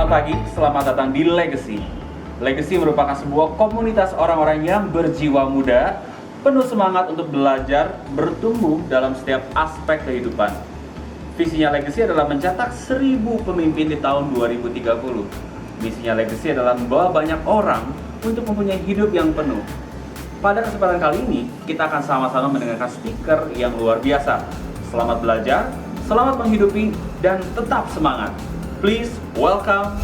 Selamat pagi, selamat datang di Legacy. Legacy merupakan sebuah komunitas orang-orang yang berjiwa muda, penuh semangat untuk belajar, bertumbuh dalam setiap aspek kehidupan. Visinya Legacy adalah mencetak 1000 pemimpin di tahun 2030. Misinya Legacy adalah membawa banyak orang untuk mempunyai hidup yang penuh. Pada kesempatan kali ini, kita akan sama-sama mendengarkan speaker yang luar biasa. Selamat belajar, selamat menghidupi, dan tetap semangat. Please welcome.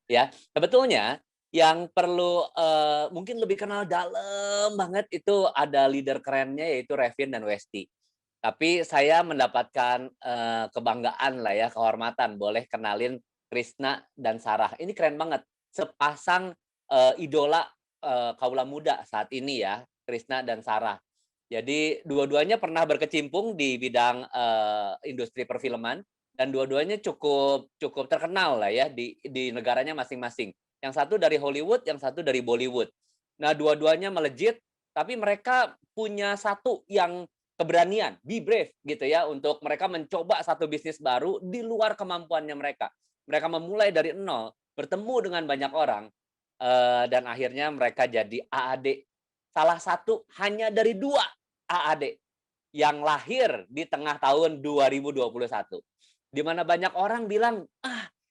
Ya, sebetulnya yang perlu mungkin lebih kenal dalam banget itu ada leader kerennya yaitu Revin dan Westi. Tapi saya mendapatkan kebanggaan lah ya, kehormatan boleh kenalin Krisna dan Sarah. Ini keren banget, sepasang idola kaula muda saat ini ya, Krisna dan Sarah. Jadi dua-duanya pernah berkecimpung di bidang industri perfilman dan dua-duanya cukup terkenal lah ya di negaranya masing-masing. Yang satu dari Hollywood, yang satu dari Bollywood. Nah, dua-duanya melejit, tapi mereka punya satu yang keberanian, be brave gitu ya, untuk mereka mencoba satu bisnis baru di luar kemampuannya mereka. Mereka memulai dari nol, bertemu dengan banyak orang, dan akhirnya mereka jadi AAD. Salah satu hanya dari 2 AAD yang lahir di tengah tahun 2021. Di mana banyak orang bilang,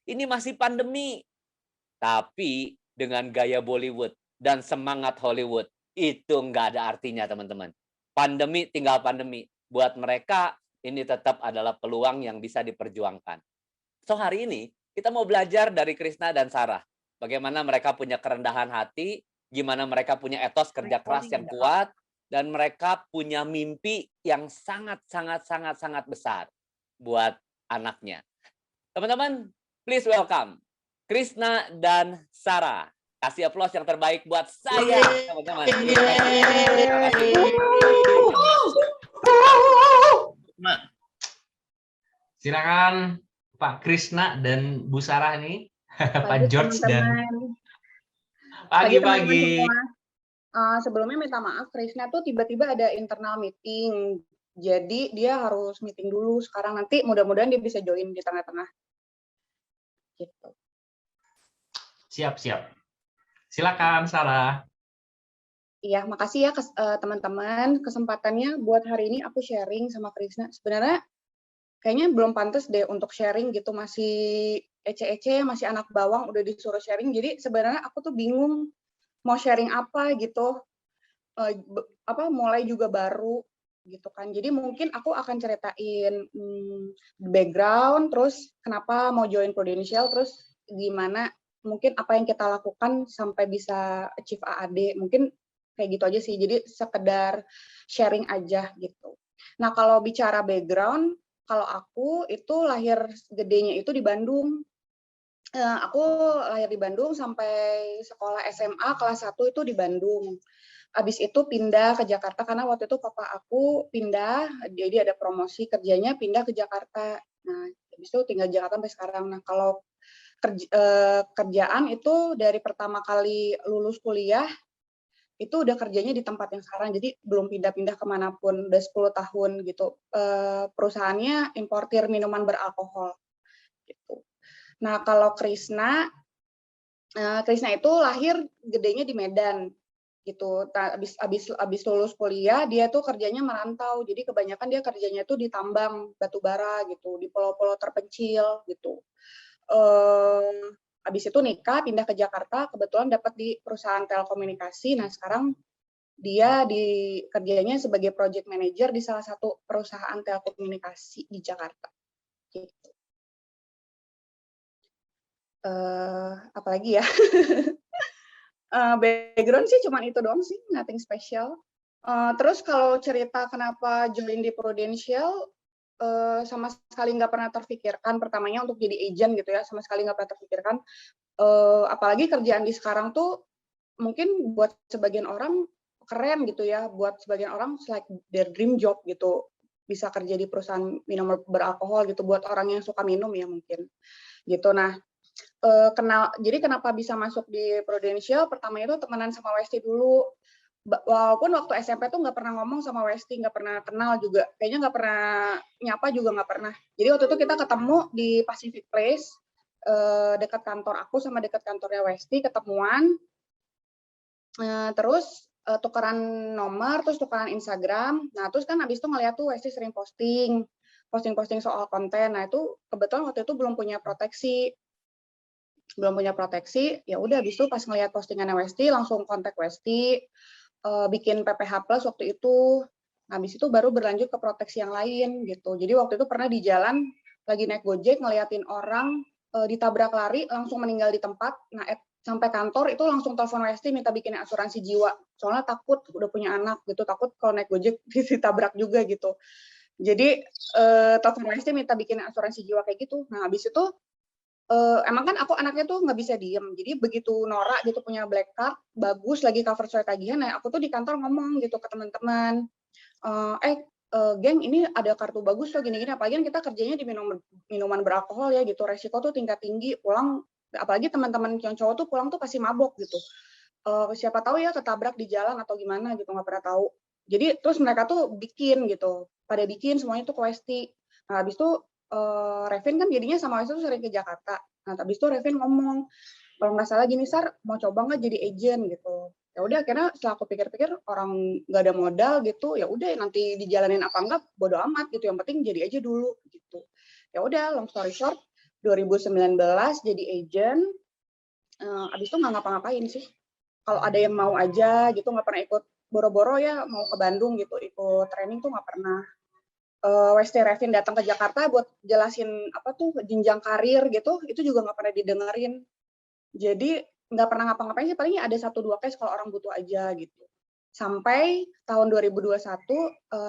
ini masih pandemi. Tapi dengan gaya Bollywood dan semangat Hollywood, itu nggak ada artinya, teman-teman. Pandemi tinggal pandemi. Buat mereka, ini tetap adalah peluang yang bisa diperjuangkan. So, hari ini kita mau belajar dari Krisna dan Sarah. Bagaimana mereka punya kerendahan hati, gimana mereka punya etos kerja keras yang kuat, dan mereka punya mimpi yang sangat besar buat anaknya. Teman-teman, please welcome Krisna dan Sarah. Kasih aplaus yang terbaik buat saya, teman-teman. Silakan Pak Krisna dan Bu Sarah nih, Pak George dan pagi-pagi. Sebelumnya minta maaf, Krisna tuh tiba-tiba ada internal meeting, jadi dia harus meeting dulu sekarang. Nanti mudah-mudahan dia bisa join di tengah-tengah. Gitu. Siap. Silakan Sarah. Iya, makasih ya teman-teman kesempatannya buat hari ini aku sharing sama Krisna. Sebenarnya kayaknya belum pantas deh untuk sharing gitu, masih ece-ece, masih anak bawang udah disuruh sharing. Jadi sebenarnya aku tuh bingung mau sharing apa gitu. Mulai juga baru gitu kan. Jadi mungkin aku akan ceritain background, terus kenapa mau join Prudential, terus gimana mungkin apa yang kita lakukan sampai bisa achieve AAD. Mungkin kayak gitu aja sih. Jadi sekedar sharing aja gitu. Nah, kalau bicara background, kalau aku itu lahir gedenya itu di Bandung. Aku lahir di Bandung sampai sekolah SMA kelas 1 itu di Bandung. Habis itu pindah ke Jakarta karena waktu itu papa aku pindah, jadi ada promosi kerjanya pindah ke Jakarta. Nah, habis itu tinggal di Jakarta sampai sekarang. Nah, kalau kerjaan itu dari pertama kali lulus kuliah itu udah kerjanya di tempat yang sekarang, jadi belum pindah-pindah kemanapun, udah 10 tahun gitu. Perusahaannya importir minuman beralkohol gitu. Nah, kalau Krisna itu lahir gedenya di Medan gitu. Abis lulus kuliah dia tuh kerjanya merantau, jadi kebanyakan dia kerjanya tuh di tambang batu bara gitu, di pulau-pulau terpencil gitu. Abis itu nikah, pindah ke Jakarta, kebetulan dapat di perusahaan telekomunikasi. Nah, sekarang dia kerjanya sebagai project manager di salah satu perusahaan telekomunikasi di Jakarta. Gitu. Apalagi ya? Background sih cuma itu doang sih, nothing special. Terus kalau cerita kenapa join di Prudential, sama sekali nggak pernah terfikirkan pertamanya untuk jadi agent gitu ya, sama sekali nggak pernah terfikirkan. Apalagi kerjaan di sekarang tuh mungkin buat sebagian orang keren gitu ya, buat sebagian orang like their dream job gitu, bisa kerja di perusahaan minum beralkohol gitu, buat orang yang suka minum ya mungkin gitu. Nah, jadi kenapa bisa masuk di Prudential, pertama itu temenan sama Westi dulu. walaupun waktu SMP tuh nggak pernah ngomong sama Westi, nggak pernah kenal juga, kayaknya nggak pernah nyapa juga nggak pernah. Jadi waktu itu kita ketemu di Pacific Place, dekat kantor aku sama dekat kantornya Westi, ketemuan, terus tukeran nomor, terus tukeran Instagram. Nah terus kan abis itu ngeliat tuh Westi sering posting soal konten. Nah itu kebetulan waktu itu belum punya proteksi, ya udah abis itu pas ngeliat postingannya Westi langsung kontak Westi, bikin PPH Plus waktu itu. Nah, habis itu baru berlanjut ke proteksi yang lain gitu. Jadi waktu itu pernah di jalan lagi naik Gojek ngeliatin orang ditabrak lari langsung meninggal di tempat. Nah, sampai kantor itu langsung telepon Westi minta bikin asuransi jiwa. Soalnya takut udah punya anak gitu, takut kalau naik Gojek ditabrak juga gitu. Jadi telepon Westi minta bikin asuransi jiwa kayak gitu. Nah, habis itu emang kan aku anaknya tuh nggak bisa diem, jadi begitu Nora gitu punya black card, bagus lagi cover sesuai tagihan, nah aku tuh di kantor ngomong gitu ke teman-teman, geng ini ada kartu bagus loh gini-gini, apalagi kan kita kerjanya di minuman beralkohol ya gitu, resiko tuh tingkat tinggi, pulang, apalagi teman-teman yang cowok tuh pulang tuh pasti mabok gitu, siapa tahu ya ketabrak di jalan atau gimana gitu, nggak pernah tahu. Jadi terus mereka tuh bikin gitu, pada bikin semuanya tuh ke Westi. Nah habis itu Revin kan jadinya sama Westi tuh sering ke Jakarta. Nah habis itu Revin ngomong, kalau nggak salah gini Sar, mau coba nggak jadi agent gitu. Ya udah akhirnya setelah aku pikir-pikir orang nggak ada modal gitu, ya udah nanti dijalanin apa enggak bodo amat gitu, yang penting jadi aja dulu gitu. Ya udah long story short 2019 jadi agent, abis itu nggak ngapa-ngapain sih. Kalau ada yang mau aja gitu, nggak pernah ikut boro-boro ya mau ke Bandung gitu ikut training tuh nggak pernah. Westi Revin datang ke Jakarta buat jelasin apa tuh jenjang karir gitu, itu juga nggak pernah didengerin. Jadi nggak pernah ngapa-ngapain sih, palingnya ada 1-2 case kalau orang butuh aja gitu. Sampai tahun 2021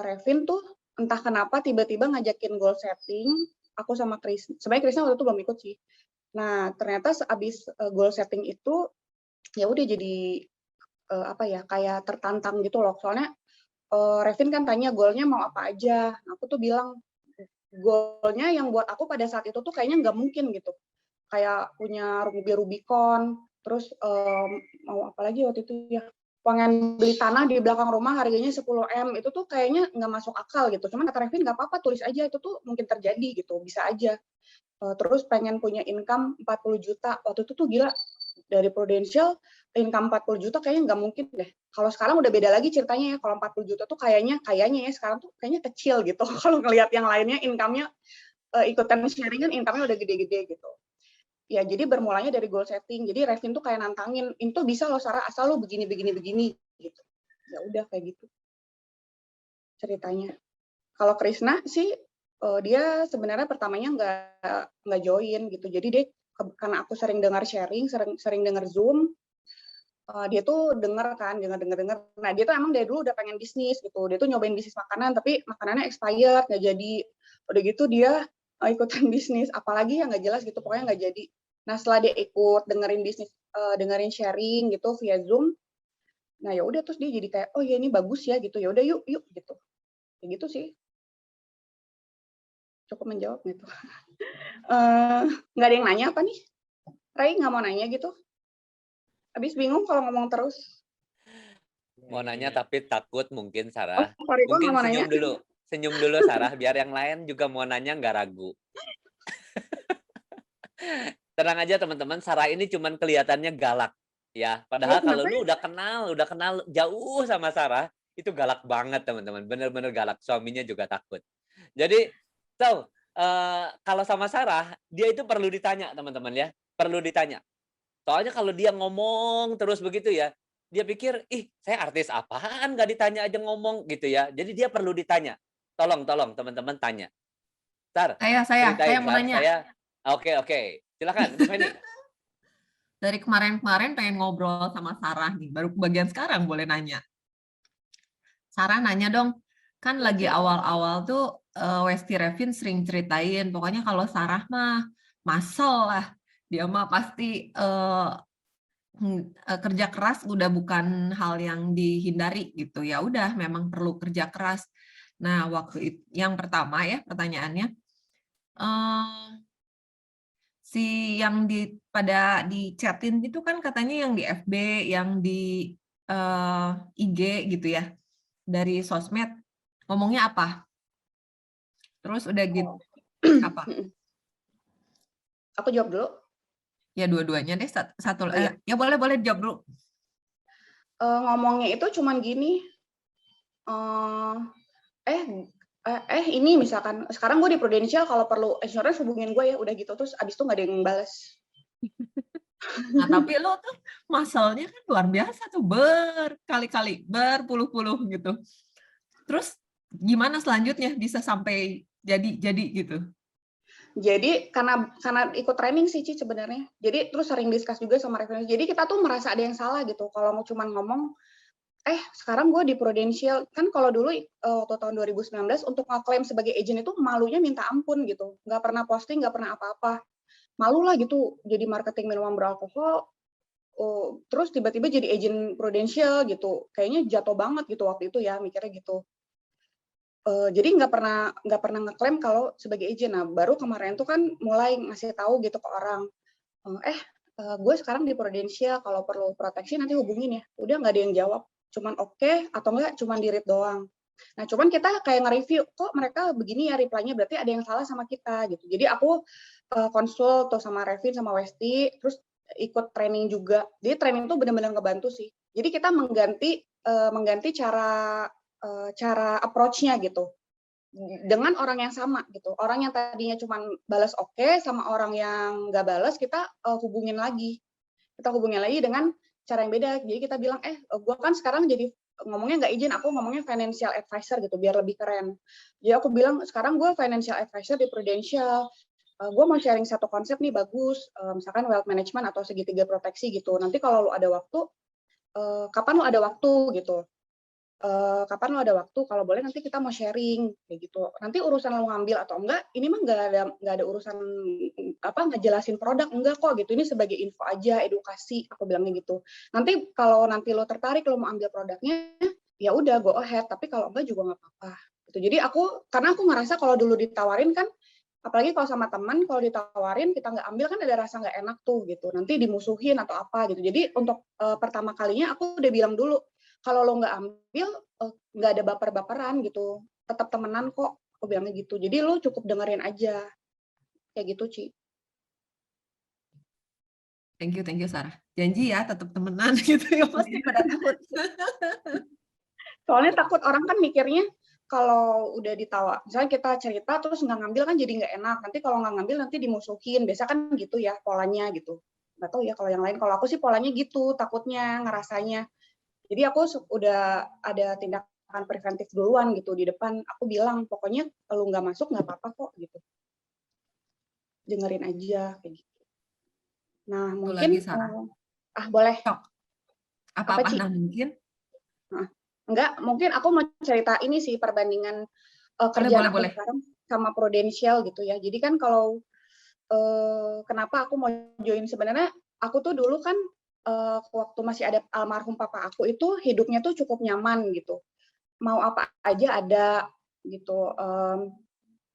Revin tuh entah kenapa tiba-tiba ngajakin goal setting, aku sama Chris. Sebenarnya Krisna waktu itu belum ikut sih. Nah ternyata sehabis goal setting itu ya udah jadi apa ya kayak tertantang gitu loh. Soalnya Revin kan tanya goalnya mau apa aja. Aku tuh bilang goalnya yang buat aku pada saat itu tuh kayaknya nggak mungkin gitu. Kayak punya Rubicon, terus mau apa lagi waktu itu ya, pengen beli tanah di belakang rumah harganya 10 M, itu tuh kayaknya nggak masuk akal gitu. Cuman kata Revin nggak apa-apa, tulis aja, itu tuh mungkin terjadi gitu, bisa aja. Terus pengen punya income 40 juta, waktu itu tuh gila, dari Prudential income 40 juta kayaknya nggak mungkin deh. Kalau sekarang udah beda lagi ceritanya ya, kalau 40 juta tuh kayaknya ya sekarang tuh kayaknya kecil gitu. Kalau ngelihat yang lainnya income-nya ikutan sharing kan income-nya udah gede-gede gitu. Ya jadi bermulanya dari goal setting. Jadi Revin tuh kayak nantangin, itu bisa loh Sarah asal lo begini gitu. Ya udah kayak gitu ceritanya. Kalau Krisna sih dia sebenarnya pertamanya nggak join gitu. Jadi dia karena aku sering dengar sharing, sering dengar Zoom, dia tuh dengar. Nah dia tuh emang dari dulu udah pengen bisnis gitu. Dia tuh nyobain bisnis makanan tapi makanannya expired nggak jadi. Udah gitu dia ikutan bisnis apalagi yang nggak jelas gitu, pokoknya nggak jadi. Nah setelah dia ikut dengerin bisnis, dengerin sharing gitu via Zoom, nah ya udah terus dia jadi kayak oh ya ini bagus ya gitu, ya udah yuk gitu. Kayak gitu sih. Cukup menjawab gitu. Nggak ada yang nanya apa nih? Ray nggak mau nanya gitu? Habis bingung kalau ngomong terus. Mau nanya tapi takut mungkin Oh, Sarah. sorry, Mungkin nggak mau nanya. senyum dulu Sarah, biar yang lain juga mau nanya nggak ragu. Tenang aja teman-teman, Sarah ini cuman kelihatannya galak ya. Padahal kalau lu udah kenal jauh sama Sarah, itu galak banget teman-teman. Bener-bener galak, suaminya juga takut. Jadi, kalau sama Sarah, dia itu perlu ditanya teman-teman ya. Perlu ditanya. Soalnya kalau dia ngomong terus begitu ya, dia pikir, ih saya artis apaan nggak ditanya aja ngomong gitu ya. Jadi dia perlu ditanya. Tolong teman-teman tanya. Sar, Saya ceritain mau Sar, nanya. Oke. Silakan, Bu Feni. Dari kemarin-kemarin pengen ngobrol sama Sarah nih, baru bagian sekarang boleh nanya. Sarah nanya dong, kan lagi awal-awal tuh Westi Revin sering ceritain, pokoknya kalau Sarah mah muscle lah, dia mah pasti kerja keras udah bukan hal yang dihindari gitu. Ya udah, memang perlu kerja keras. Nah, waktu yang pertama ya pertanyaannya, si yang di chatin itu kan katanya yang di FB, yang di IG gitu ya, dari sosmed, ngomongnya apa? Terus udah gitu, apa? Aku jawab dulu. Ya dua-duanya deh, satu, Oh, iya. ya boleh jawab dulu. Ngomongnya itu cuman gini, ini misalkan sekarang gue di Prudential kalau perlu insurance hubungin gue ya, udah gitu, terus abis itu nggak ada yang balas. Nah, tapi lo tuh muscle-nya kan luar biasa tuh, berkali-kali, berpuluh-puluh gitu. Terus gimana selanjutnya bisa sampai jadi gitu? Jadi karena ikut training sih Ci sebenarnya. Jadi terus sering discuss juga sama referensi. Jadi kita tuh merasa ada yang salah gitu. Kalau mau cuman ngomong, sekarang gue di Prudential, kan kalau dulu waktu tahun 2019 untuk ngeklaim sebagai agent itu malunya minta ampun gitu. Nggak pernah posting, nggak pernah apa-apa. Malu lah gitu jadi marketing minuman beralkohol. Terus tiba-tiba jadi agent Prudential gitu. Kayaknya jatuh banget gitu waktu itu ya, mikirnya gitu. Jadi nggak pernah ngeklaim kalau sebagai agent. Nah, baru kemarin tuh kan mulai ngasih tahu gitu ke orang, gue sekarang di Prudential, kalau perlu proteksi nanti hubungin ya. Udah nggak ada yang jawab, cuman oke, atau enggak cuman di read doang. Nah, cuman kita kayak nge-review, kok mereka begini ya reply-nya, berarti ada yang salah sama kita gitu. Jadi aku konsul tuh sama Revin sama Westi, terus ikut training juga. Jadi training tuh benar-benar ngebantu sih. Jadi kita mengganti cara approach-nya gitu dengan orang yang sama gitu. Orang yang tadinya cuma balas oke sama orang yang nggak balas, kita hubungin lagi. Kita hubungin lagi dengan cara yang beda. Jadi kita bilang, gue kan sekarang jadi ngomongnya nggak izin, aku ngomongnya financial advisor gitu, biar lebih keren. Jadi aku bilang, sekarang gue financial advisor di Prudential. Gue mau sharing satu konsep nih bagus, misalkan wealth management atau segitiga proteksi gitu. Nanti kalau lo ada waktu, kapan lo ada waktu gitu. Kapan lo ada waktu, kalau boleh nanti kita mau sharing kayak gitu. Nanti urusan lo ngambil atau enggak, ini mah nggak ada urusan ngejelasin produk, enggak kok gitu. Ini sebagai info aja, edukasi, aku bilangnya gitu. Nanti kalau nanti lo tertarik lo mau ambil produknya, ya udah go ahead. Tapi kalau enggak juga nggak apa-apa. Gitu. Jadi karena aku ngerasa kalau dulu ditawarin kan, apalagi kalau sama teman, kalau ditawarin kita nggak ambil kan ada rasa nggak enak tuh gitu. Nanti dimusuhin atau apa gitu. Jadi untuk pertama kalinya aku udah bilang dulu, kalau lo nggak ambil, nggak ada baper-baperan gitu. Tetap temenan kok, aku bilangnya gitu. Jadi lo cukup dengerin aja. Kayak gitu, Ci. Thank you Sarah. Janji ya tetap temenan gitu ya, pasti pada takut. Soalnya takut orang kan mikirnya, kalau udah ditawa, misalnya kita cerita terus nggak ngambil kan jadi nggak enak. Nanti kalau nggak ngambil nanti dimusuhin. Biasa kan gitu ya polanya gitu. Nggak tahu ya kalau yang lain. Kalau aku sih polanya gitu, takutnya, ngerasanya. Jadi aku udah ada tindakan preventif duluan gitu di depan. Aku bilang, pokoknya kalau nggak masuk nggak apa-apa kok gitu. Dengerin aja kayak gitu. Nah, mungkin lagi, Sarah. Boleh. Apa-apa nah mungkin? Enggak, mungkin aku mau cerita ini sih perbandingan kerjaan aku sekarang sama Prudential gitu ya. Jadi kan kalau kenapa aku mau join, sebenarnya aku tuh dulu kan waktu masih ada almarhum papa aku itu hidupnya tuh cukup nyaman gitu. Mau apa aja ada gitu.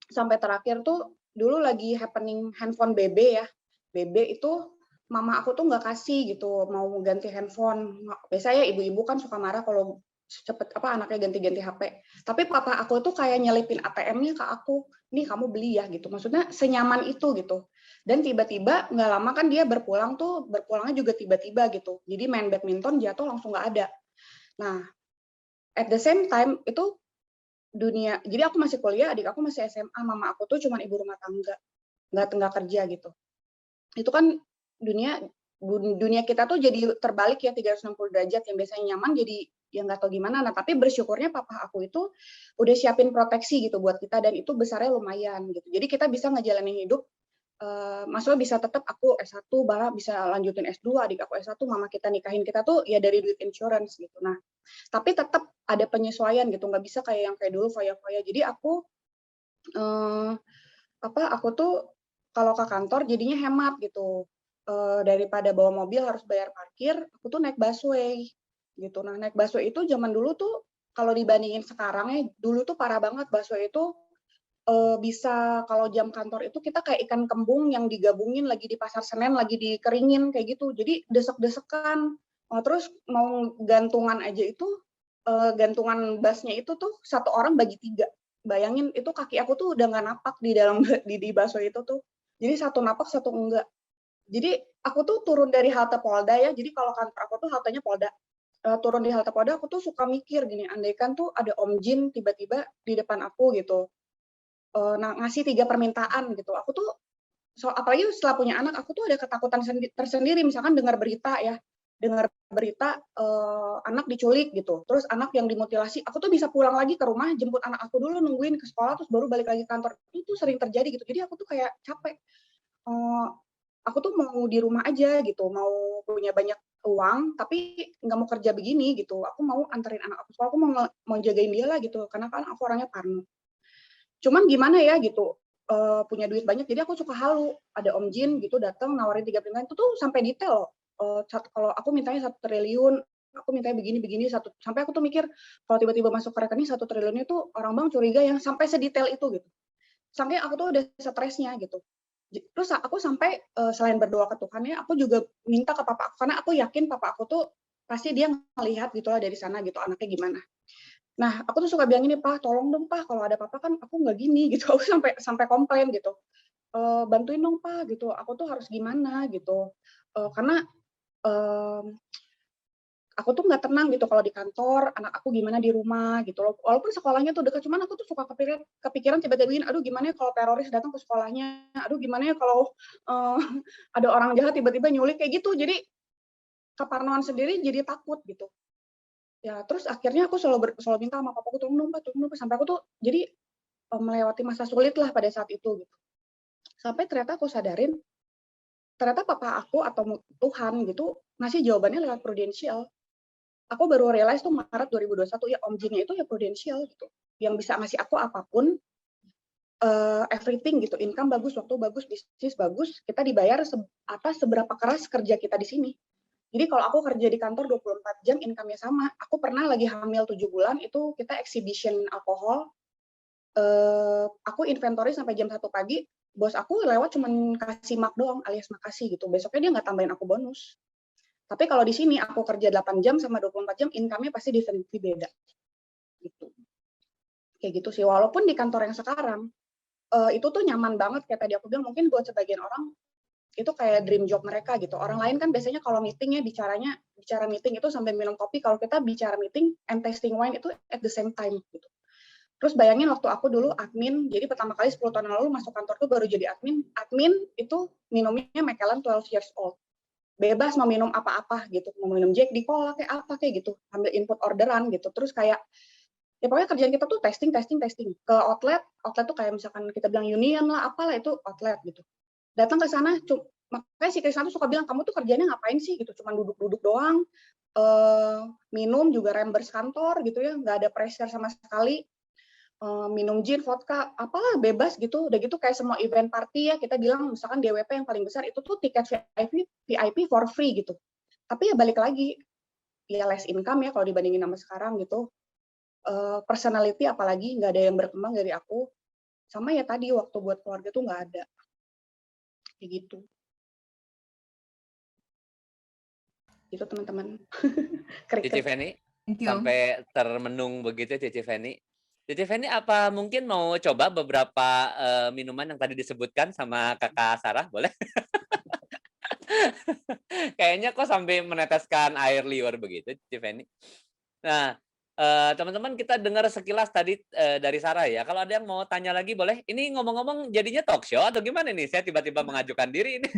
Sampai terakhir tuh dulu lagi happening handphone BB ya. BB itu mama aku tuh nggak kasih gitu, mau ganti handphone. Biasanya ibu-ibu kan suka marah kalau cepet anaknya ganti-ganti HP. Tapi papa aku tuh kayak nyelipin ATM-nya ke aku. Nih kamu beli ya gitu. Maksudnya senyaman itu gitu. Dan tiba-tiba nggak lama kan dia berpulangnya juga tiba-tiba gitu. Jadi main badminton jatuh langsung nggak ada. Nah, at the same time itu dunia. Jadi aku masih kuliah, adik aku masih SMA, mama aku tuh cuma ibu rumah tangga, nggak kerja gitu. Itu kan dunia kita tuh jadi terbalik ya 360 derajat, yang biasanya nyaman jadi ya nggak tahu gimana. Nah, tapi bersyukurnya papa aku itu udah siapin proteksi gitu buat kita, dan itu besarnya lumayan gitu. Jadi kita bisa ngejalanin hidup, maksudnya bisa tetap aku S1, bahkan bisa lanjutin S2, adik aku S1, mama kita nikahin kita tuh ya dari duit insurance gitu. Nah, tapi tetap ada penyesuaian gitu, nggak bisa kayak yang kayak dulu foya-foya. Jadi aku tuh kalau ke kantor jadinya hemat gitu. Daripada bawa mobil harus bayar parkir, aku tuh naik busway gitu. Nah, naik busway itu zaman dulu tuh kalau dibandingin sekarang ya, dulu tuh parah banget. Busway itu bisa kalau jam kantor itu kita kayak ikan kembung yang digabungin lagi di Pasar Senen, lagi dikeringin kayak gitu. Jadi desek-desekan, Terus mau gantungan aja itu, gantungan basnya itu tuh 1 orang bagi 3. Bayangin itu kaki aku tuh udah nggak napak di dalam di bakso itu tuh. Jadi 1 napak, 1 enggak. Jadi aku tuh turun dari halte Polda ya, jadi kalau kantor aku tuh haltenya Polda. Turun di halte Polda aku tuh suka mikir gini, andaikan tuh ada Om Jin tiba-tiba di depan aku gitu, ngasih 3 permintaan gitu. Aku tuh apalagi setelah punya anak, aku tuh ada ketakutan tersendiri, misalkan dengar berita ya, anak diculik gitu, terus anak yang dimutilasi, aku tuh bisa pulang lagi ke rumah, jemput anak aku dulu, nungguin ke sekolah, terus baru balik lagi ke kantor. Itu sering terjadi gitu. Jadi aku tuh kayak capek. Aku tuh mau di rumah aja gitu, mau punya banyak uang, tapi nggak mau kerja begini gitu. Aku mau anterin anak aku sekolah, aku mau jagain dia lah gitu, karena kan aku orangnya parno. Cuman gimana ya gitu, punya duit banyak, jadi aku suka halu. Ada Om Jin gitu datang nawarin 3 permintaan, itu tuh sampai detail loh. Kalau aku mintanya 1 triliun, aku mintanya begini, sampai aku tuh mikir, kalau tiba-tiba masuk ke rekening 1 triliun itu orang bank curiga yang sampai sedetail itu gitu. Sampai aku tuh udah stresnya gitu. Terus aku sampai, selain berdoa ke Tuhan ya, aku juga minta ke papa aku, karena aku yakin papa aku tuh pasti dia ngelihat gitulah dari sana gitu, anaknya gimana. Nah, aku tuh suka bilang gini, "Pak, tolong dong Pak, kalau ada papa kan aku nggak gini," gitu. Aku sampai komplain gitu, "Bantuin dong Pak," gitu, "aku tuh harus gimana," gitu. Karena, mmm, aku tuh nggak tenang gitu kalau di kantor, anak aku gimana di rumah gitu loh. Walaupun sekolahnya tuh dekat, cuman aku tuh suka kepikiran tiba-tiba gini, "Aduh gimana ya kalau teroris datang ke sekolahnya? Aduh gimana ya kalau, eee, ada orang jahat tiba-tiba nyulik," kayak gitu. Jadi, keparnoan sendiri jadi takut gitu. Ya, terus akhirnya aku selalu minta sama papaku, "Tolong dong Pak, tolong dong Pak," sampai aku tuh jadi, melewati masa sulit lah pada saat itu gitu. Sampai ternyata aku sadarin, ternyata papa aku atau Tuhan gitu, ngasih jawabannya lewat Prudential. Aku baru realize tuh Maret 2021, ya Om Jin-nya itu ya Prudential gitu, yang bisa ngasih aku apapun, everything gitu, income bagus, waktu bagus, bisnis bagus, kita dibayar seberapa keras kerja kita di sini. Jadi kalau aku kerja di kantor 24 jam, income-nya sama. Aku pernah lagi hamil 7 bulan, itu kita exhibition alkohol, aku inventory sampai jam 1 pagi, bos aku lewat cuman kasih mark doang, alias makasih gitu. Besoknya dia nggak tambahin aku bonus. Tapi kalau di sini aku kerja 8 jam sama 24 jam, income-nya pasti definitely beda. Gitu. Kayak gitu sih. Walaupun di kantor yang sekarang, itu tuh nyaman banget kayak tadi aku bilang, mungkin buat sebagian orang itu kayak dream job mereka gitu. Orang lain kan biasanya kalau meeting ya bicara meeting itu sambil minum kopi, kalau kita bicara meeting and tasting wine itu at the same time gitu. Terus bayangin waktu aku dulu admin, jadi pertama kali 10 tahun lalu masuk kantor tuh baru jadi admin itu minumnya Macallan 12 years old. Bebas mau minum apa-apa gitu, mau minum Jack di Cola kayak apa kayak gitu, ambil input orderan gitu. Terus kayak ya pokoknya kerjaan kita tuh testing. Ke outlet tuh kayak misalkan kita bilang Union lah, apalah itu outlet gitu. Datang ke sana, makanya si Krisna tuh suka bilang, "Kamu tuh kerjanya ngapain sih?" gitu, cuman duduk-duduk doang, minum juga reimburse kantor gitu ya, nggak ada pressure sama sekali, minum gin, vodka, apalah bebas gitu. Udah gitu kayak semua event party ya, kita bilang misalkan DWP yang paling besar itu tuh tiket VIP for free gitu. Tapi ya balik lagi, ya less income ya kalau dibandingin sama sekarang gitu. Personality apalagi nggak ada yang berkembang dari aku. Sama ya tadi waktu buat keluarga tuh nggak ada. Kayak gitu. Itu teman-teman. Cici Feni, Thank you. sampai termenung begitu Cici Feni. Cici Feni, apa mungkin mau coba beberapa minuman yang tadi disebutkan sama Kakak Sarah, boleh? Kayaknya kok sampai meneteskan air liur begitu, Cici Feni. Nah, teman-teman kita dengar sekilas tadi dari Sarah ya. Kalau ada yang mau tanya lagi boleh. Ini ngomong-ngomong jadinya talk show atau gimana nih? Saya tiba-tiba mengajukan diri ini.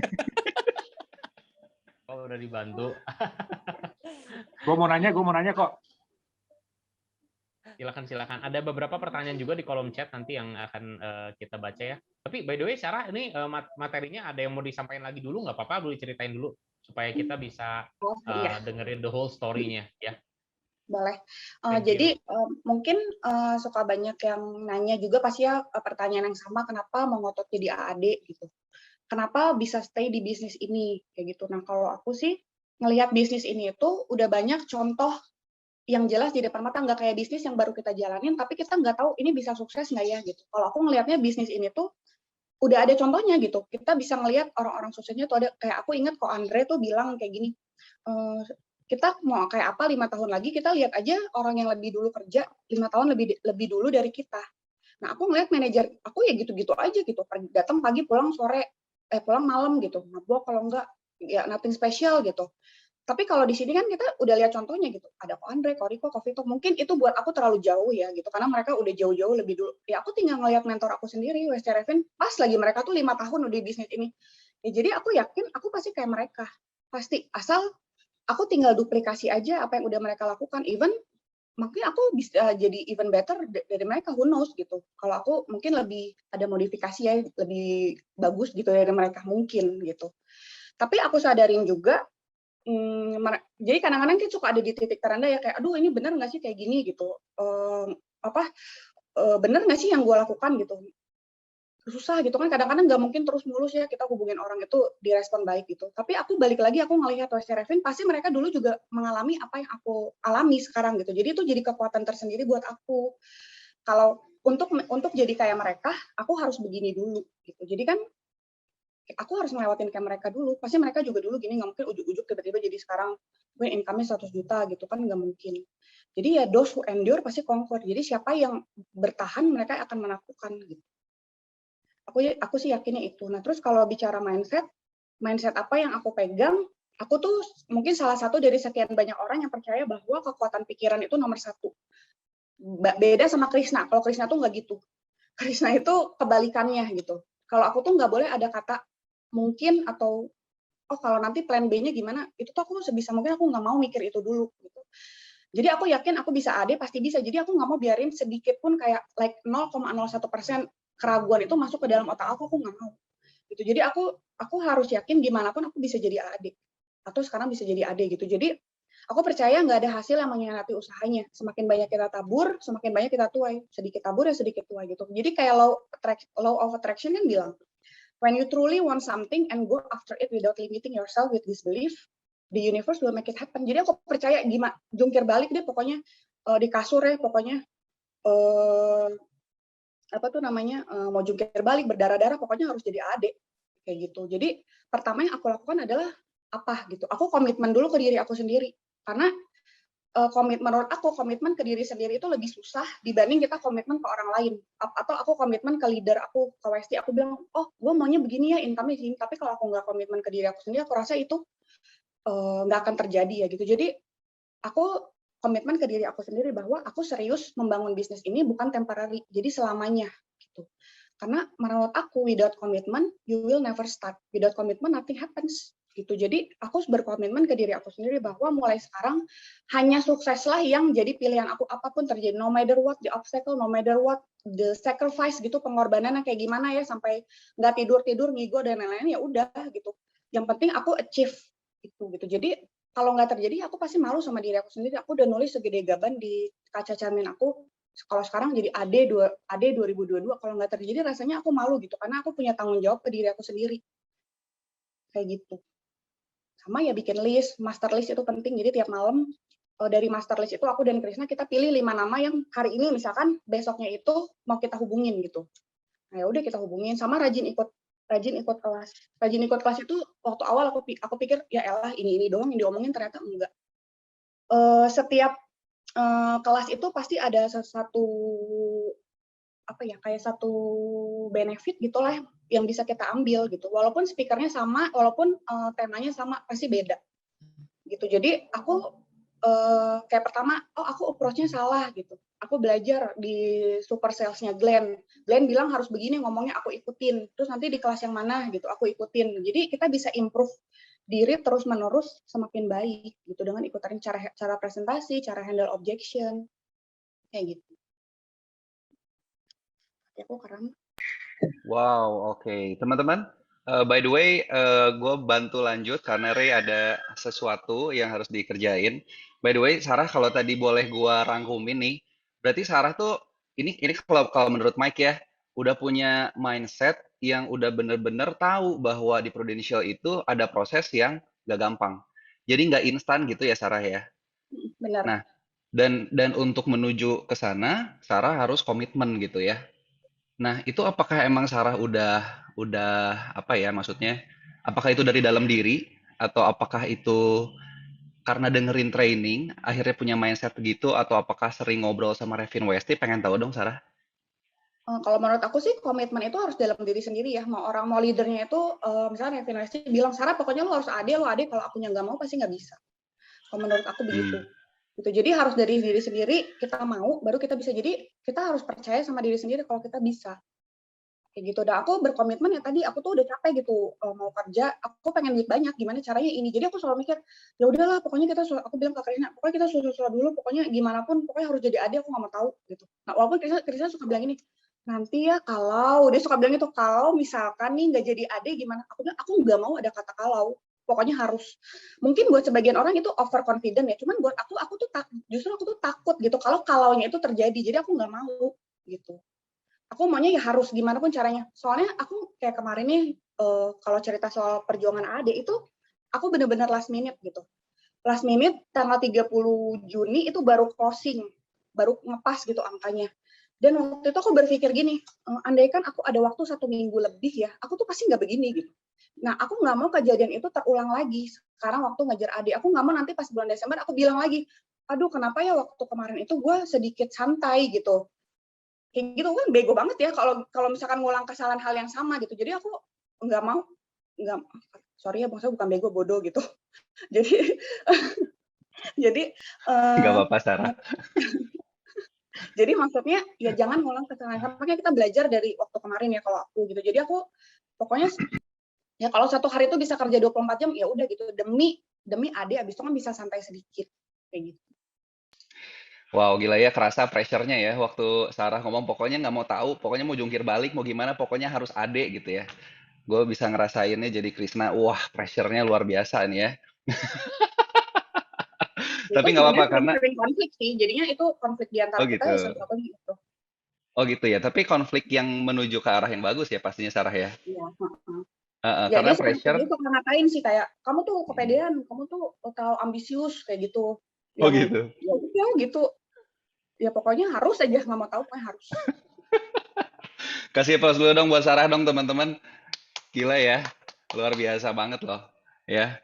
Oh, udah dibantu. Gue mau nanya kok. Silakan. Ada beberapa pertanyaan juga di kolom chat nanti yang akan kita baca ya. Tapi by the way, Sarah, ini materinya ada yang mau disampaikan lagi dulu nggak apa-apa? Boleh ceritain dulu supaya kita bisa dengerin the whole story-nya ya. Boleh. Jadi mungkin suka banyak yang nanya juga pasti ya pertanyaan yang sama, kenapa mau ngotot jadi AAD gitu. Kenapa bisa stay di bisnis ini kayak gitu. Nah, kalau aku sih ngelihat bisnis ini itu udah banyak contoh yang jelas di depan mata, nggak kayak bisnis yang baru kita jalanin, tapi kita nggak tahu ini bisa sukses nggak ya gitu. Kalau aku ngelihatnya bisnis ini tuh udah ada contohnya gitu. Kita bisa ngelihat orang-orang suksesnya tuh ada, kayak aku ingat kok Andre tuh bilang kayak gini, kita mau kayak apa 5 tahun lagi, kita lihat aja orang yang lebih dulu kerja 5 tahun lebih dulu dari kita. Nah, aku ngeliat manajer aku ya gitu-gitu aja gitu, datang pagi pulang sore, pulang malam gitu, mabok kalau enggak ya nothing special gitu. Tapi kalau di sini kan kita udah lihat contohnya gitu, ada Ko Andre, Ko Riko, Ko Vito, mungkin itu buat aku terlalu jauh ya gitu, karena mereka udah jauh-jauh lebih dulu. Ya aku tinggal ngelihat mentor aku sendiri, Westi Revin, pas lagi mereka tuh 5 tahun udah di bisnis ini. Ya, jadi aku yakin aku pasti kayak mereka, pasti asal aku tinggal duplikasi aja apa yang udah mereka lakukan, even mungkin aku bisa jadi even better dari mereka, who knows gitu. Kalau aku mungkin lebih ada modifikasi ya, lebih bagus gitu dari mereka mungkin gitu. Tapi aku sadarin juga, jadi kadang-kadang kita suka ada di titik terendah ya kayak, aduh ini bener nggak sih kayak gini gitu, bener nggak sih yang gue lakukan gitu. Susah gitu kan, kadang-kadang nggak mungkin terus mulus ya kita hubungin orang itu direspon baik gitu. Tapi aku balik lagi, aku ngelihat Westi Revin, pasti mereka dulu juga mengalami apa yang aku alami sekarang gitu. Jadi itu jadi kekuatan tersendiri buat aku. Kalau untuk jadi kayak mereka, aku harus begini dulu gitu. Jadi kan aku harus ngelewatin kayak mereka dulu. Pasti mereka juga dulu gini, nggak mungkin ujuk-ujuk tiba-tiba jadi sekarang gue income-nya 100 juta gitu kan, nggak mungkin. Jadi ya those who endure pasti conquer. Jadi siapa yang bertahan mereka akan menaklukkan gitu. Aku sih yakinnya itu. Nah, terus kalau bicara mindset apa yang aku pegang, aku tuh mungkin salah satu dari sekian banyak orang yang percaya bahwa kekuatan pikiran itu nomor satu. Beda sama Krishna. Kalau Krishna tuh nggak gitu. Krishna itu kebalikannya gitu. Kalau aku tuh nggak boleh ada kata mungkin atau oh kalau nanti plan B-nya gimana, itu tuh aku sebisa mungkin aku nggak mau mikir itu dulu gitu. Jadi aku yakin aku bisa AD, pasti bisa. Jadi aku nggak mau biarin sedikit pun kayak like 0,01% keraguan itu masuk ke dalam otak aku nggak mau. Gitu. Jadi aku harus yakin gimana pun aku bisa jadi AD. Atau sekarang bisa jadi AD gitu. Jadi aku percaya nggak ada hasil yang mengkhianati usahanya. Semakin banyak kita tabur, semakin banyak kita tuai. Sedikit tabur ya sedikit tuai gitu. Jadi kayak law of attraction kan bilang, when you truly want something and go after it without limiting yourself with disbelief, the universe will make it happen. Jadi aku percaya gimana, jungkir balik deh pokoknya di kasur ya, pokoknya apa tuh namanya, mau jungkir balik berdarah-darah pokoknya harus jadi AD kayak gitu. Jadi pertama yang aku lakukan adalah apa gitu. Aku komitmen dulu ke diri aku sendiri. Karena menurut aku komitmen ke diri sendiri itu lebih susah dibanding kita komitmen ke orang lain. Atau aku komitmen ke leader aku, ke Westi, aku bilang, oh gue maunya begini ya, income-nya segini. Tapi kalau aku nggak komitmen ke diri aku sendiri, aku rasa itu nggak akan terjadi ya gitu. Jadi aku komitmen ke diri aku sendiri bahwa aku serius membangun bisnis ini bukan temporary, jadi selamanya gitu. Karena menurut aku without commitment you will never start, without commitment nothing happens gitu. Jadi aku berkomitmen ke diri aku sendiri bahwa mulai sekarang hanya sukseslah yang jadi pilihan aku, apapun terjadi, no matter what the obstacle, no matter what the sacrifice gitu, pengorbanannya kayak gimana ya, sampai nggak tidur ngigo dan lain-lain, ya udah gitu. Yang penting aku achieve itu gitu. Jadi kalau nggak terjadi, aku pasti malu sama diri aku sendiri. Aku udah nulis segede gaban di kaca cermin aku, kalau sekarang jadi AD 2022, kalau nggak terjadi rasanya aku malu gitu, karena aku punya tanggung jawab ke diri aku sendiri. Kayak gitu. Sama ya bikin list, master list itu penting, jadi tiap malam dari master list itu aku dan Krishna kita pilih 5 nama yang hari ini misalkan besoknya itu mau kita hubungin gitu. Nah ya udah kita hubungin, sama rajin ikut kelas. Rajin ikut kelas itu waktu awal aku pikir ya elah ini doang yang diomongin, ternyata enggak. Setiap kelas itu pasti ada satu apa ya, kayak satu benefit gitulah yang bisa kita ambil gitu. Walaupun speakernya sama, walaupun temanya sama, pasti beda. Gitu. Jadi aku kayak pertama, oh aku approach-nya salah gitu. Aku belajar di super sales-nya Glenn. Glenn bilang harus begini ngomongnya, aku ikutin. Terus nanti di kelas yang mana gitu, aku ikutin. Jadi kita bisa improve diri terus-menerus semakin baik gitu dengan ikutin cara presentasi, cara handle objection. Kayak gitu. Ya, aku keren. Wow, oke. Teman-teman, by the way, gue bantu lanjut karena Ray ada sesuatu yang harus dikerjain. By the way, Sarah, kalau tadi boleh gue rangkumin nih, berarti Sarah tuh ini kalau menurut Mike ya, udah punya mindset yang udah bener-bener tahu bahwa di Prudential itu ada proses yang gak gampang. Jadi nggak instan gitu ya, Sarah ya. Benar. Nah, dan untuk menuju ke sana, Sarah harus komitmen gitu ya. Nah, itu apakah emang Sarah udah apa ya maksudnya? Apakah itu dari dalam diri atau apakah itu karena dengerin training, akhirnya punya mindset begitu, atau apakah sering ngobrol sama Revin Westi? Pengen tahu dong, Sarah. Kalau menurut aku sih komitmen itu harus dalam diri sendiri ya. Mau orang mau leadernya itu misalnya Revin Westi bilang, Sarah pokoknya lu harus ade, kalau akunya nggak mau pasti nggak bisa. Kalau menurut aku begitu. Hmm. Gitu. Jadi harus dari diri sendiri kita mau, baru kita bisa. Jadi kita harus percaya sama diri sendiri kalau kita bisa. Kayak gitu. Dan aku berkomitmen ya tadi, aku tuh udah capek gitu mau kerja, aku pengen duit banyak, gimana caranya ini. Jadi aku selalu mikir, ya udahlah, pokoknya aku bilang ke Karina, pokoknya kita susul dulu, pokoknya gimana pun, pokoknya harus jadi adik, aku nggak mau tahu gitu. Nah, walaupun Karina suka bilang ini, nanti ya kalau dia suka bilang itu, kalau misalkan nih nggak jadi adik gimana, aku bilang aku nggak mau ada kata kalau, pokoknya harus. Mungkin buat sebagian orang itu overconfident ya, cuman buat aku tuh justru aku tuh takut gitu kalau kalaunya itu terjadi, jadi aku nggak mau gitu. Aku maunya ya harus gimana pun caranya. Soalnya aku kayak kemarin nih, kalau cerita soal perjuangan AD itu, aku bener-bener last minute gitu. Last minute tanggal 30 Juni itu baru closing, baru ngepas gitu angkanya. Dan waktu itu aku berpikir gini, andaikan aku ada waktu 1 minggu lebih ya, aku tuh pasti nggak begini gitu. Nah, aku nggak mau kejadian itu terulang lagi. Sekarang waktu ngejar adik, aku nggak mau nanti pas bulan Desember aku bilang lagi, aduh kenapa ya waktu kemarin itu gue sedikit santai gitu. Kayak gitu kan bego banget ya kalau misalkan ngulang kesalahan hal yang sama gitu. Jadi aku nggak mau, sorry ya maksudnya bukan bego, bodoh gitu. Jadi jadi Nggak apa-apa, Sarah. jadi maksudnya ya jangan ngulang kesalahan sama. Makanya kita belajar dari waktu kemarin ya kalau aku gitu. Jadi aku pokoknya ya kalau satu hari itu bisa kerja 24 jam ya udah gitu, demi adik, habis itu kan bisa santai sedikit kayak gitu. Wow, gila ya, kerasa pressure-nya ya waktu Sarah ngomong pokoknya nggak mau tahu, pokoknya mau jungkir balik, mau gimana, pokoknya harus ade gitu ya. Gue bisa ngerasainnya jadi Krisna, wah pressure-nya luar biasa nih ya. Itu Tapi nggak apa-apa sebenarnya karena, sering konflik sih, jadinya itu konflik di oh antara kita gitu. ya satu-satunya gitu. Oh gitu ya, tapi konflik yang menuju ke arah yang bagus ya pastinya Sarah ya. Iya, ya Karena pressure, dia suka ngatain sih kayak kamu tuh kepedean, kamu tuh terlalu ambisius kayak gitu. oh Yang gitu. ya udah gitu. Ya pokoknya harus aja, nggak mau tahu pokoknya harus. Kasih applause dulu dong buat Sarah dong teman-teman. Gila ya, luar biasa banget loh. Ya,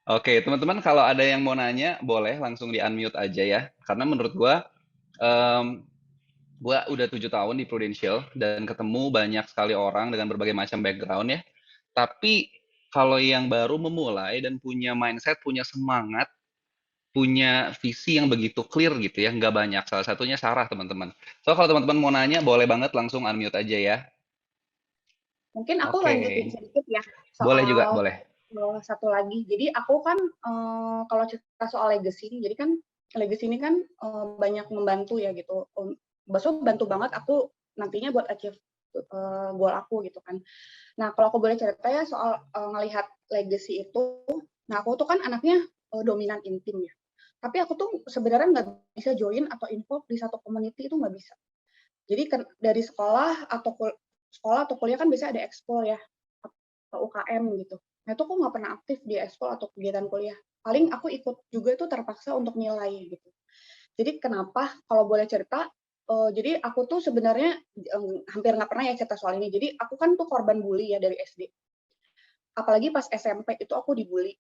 oke teman-teman kalau ada yang mau nanya boleh langsung di unmute aja ya. Karena menurut gua udah 7 tahun di Prudential dan ketemu banyak sekali orang dengan berbagai macam background ya. Tapi kalau yang baru memulai dan punya mindset, punya semangat, punya visi yang begitu clear gitu ya, nggak banyak. Salah satunya Sarah teman-teman. So kalau teman-teman mau nanya boleh banget langsung unmute aja ya. Mungkin aku Oke, lanjutin sedikit ya boleh juga, soal boleh. satu lagi. Jadi aku kan kalau cerita soal legacy, jadi kan legacy ini kan banyak membantu ya gitu. Bantu banget aku nantinya buat achieve goal aku gitu kan. Nah kalau aku boleh cerita ya soal ngelihat legacy itu, nah aku tuh kan anaknya dominan intim ya. Tapi aku tuh sebenarnya nggak bisa join atau involve di satu community, itu nggak bisa. Jadi dari sekolah atau kuliah kan biasanya ada ekskul ya, atau UKM gitu. Nah itu aku nggak pernah aktif di ekskul atau kegiatan kuliah. Paling aku ikut juga itu terpaksa untuk nilai gitu. Jadi kenapa kalau boleh cerita, jadi aku tuh sebenarnya hampir nggak pernah ya cerita soal ini. Jadi aku kan tuh korban bully ya dari SD. Apalagi pas SMP itu aku dibully,